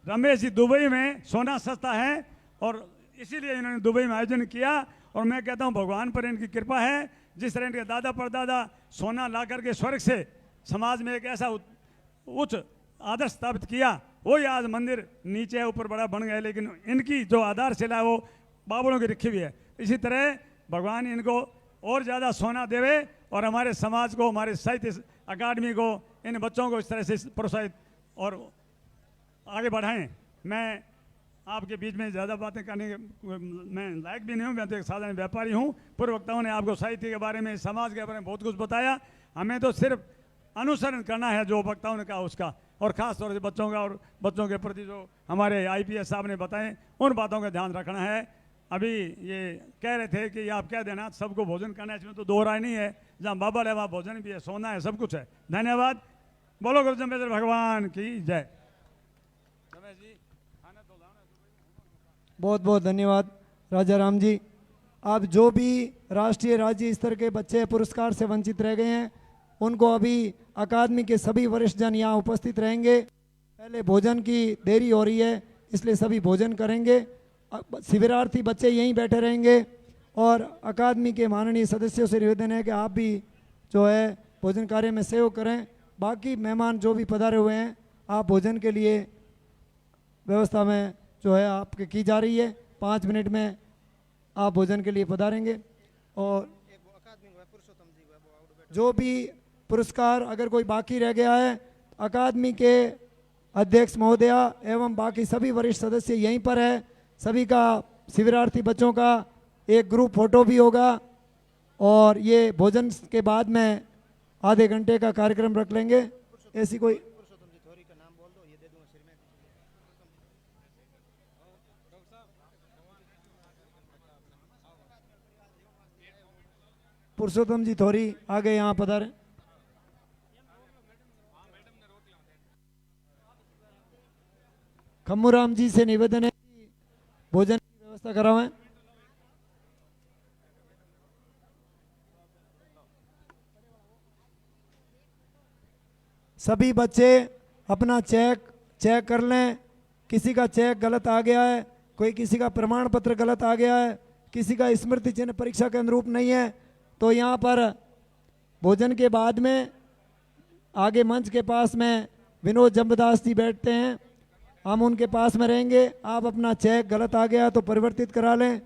रमेश जी दुबई में सोना सस्ता है और इसीलिए इन्होंने दुबई में आयोजन किया। और मैं कहता हूँ भगवान पर इनकी कृपा है, जिस तरह इनके दादा परदादा सोना ला करके स्वर्ग से समाज में एक ऐसा उच्च आदर्श स्थापित किया, वही आज मंदिर नीचे है ऊपर बड़ा बन गया, लेकिन इनकी जो आधारशिला है वो बाबरों की रखी हुई है। इसी तरह भगवान इनको और ज़्यादा सोना देवे और हमारे समाज को, हमारे साहित्य अकादमी को, इन बच्चों को इस तरह से प्रोत्साहित और आगे बढ़ाएं। मैं आपके बीच में ज़्यादा बातें करने के मैं लायक भी नहीं हूँ, मैं तो एक साधारण व्यापारी हूँ। पूर्व वक्ताओं ने आपको साहित्य के बारे में, समाज के बारे में बहुत कुछ बताया। हमें तो सिर्फ अनुसरण करना है जो वक्ताओं ने कहा उसका, और ख़ास तौर से बच्चों का और बच्चों के प्रति जो हमारे IPS साहब ने बताएं उन बातों का ध्यान रखना है। अभी ये कह रहे थे कि आप कह देना सबको भोजन करना है, इसमें तो दो राय नहीं है। जहाँ बाबा है वहाँ भोजन भी है, सोना है, सब कुछ है। धन्यवाद। बोलो गुरु जम्बेश्वर भगवान की जय। बहुत बहुत धन्यवाद राजा राम जी। अब जो भी राष्ट्रीय राज्य स्तर के बच्चे पुरस्कार से वंचित रह गए हैं उनको अभी अकादमी के सभी वरिष्ठ जन यहाँ उपस्थित रहेंगे। पहले भोजन की देरी हो रही है इसलिए सभी भोजन करेंगे। शिविरार्थी बच्चे यहीं बैठे रहेंगे और अकादमी के माननीय सदस्यों से निवेदन है कि आप भी जो है भोजन कार्य में सहयोग करें। बाकी मेहमान जो भी पधारे हुए हैं, आप भोजन के लिए व्यवस्था में जो है आपके की जा रही है। 5 मिनट में आप भोजन के लिए पधारेंगे। और जो भी पुरस्कार अगर कोई बाकी रह गया है, अकादमी के अध्यक्ष महोदया एवं बाकी सभी वरिष्ठ सदस्य यहीं पर है। सभी का शिविरार्थी बच्चों का एक ग्रुप फोटो भी होगा और ये भोजन के बाद में आधे घंटे का कार्यक्रम रख लेंगे। ऐसी कोई पुरुषोत्तम जी थोड़ी आगे यहाँ पधारे। खम्मूराम जी से निवेदन है कि भोजन की व्यवस्था करावें। सभी बच्चे अपना चेक कर लें। किसी का चेक गलत आ गया है, कोई किसी का प्रमाण पत्र गलत आ गया है, किसी का स्मृति चिन्ह परीक्षा के अनुरूप नहीं है, तो यहाँ पर भोजन के बाद में आगे मंच के पास में विनोद जम्बदास जी बैठते हैं, हम उनके पास में रहेंगे। आप अपना चेक गलत आ गया तो परिवर्तित करा लें।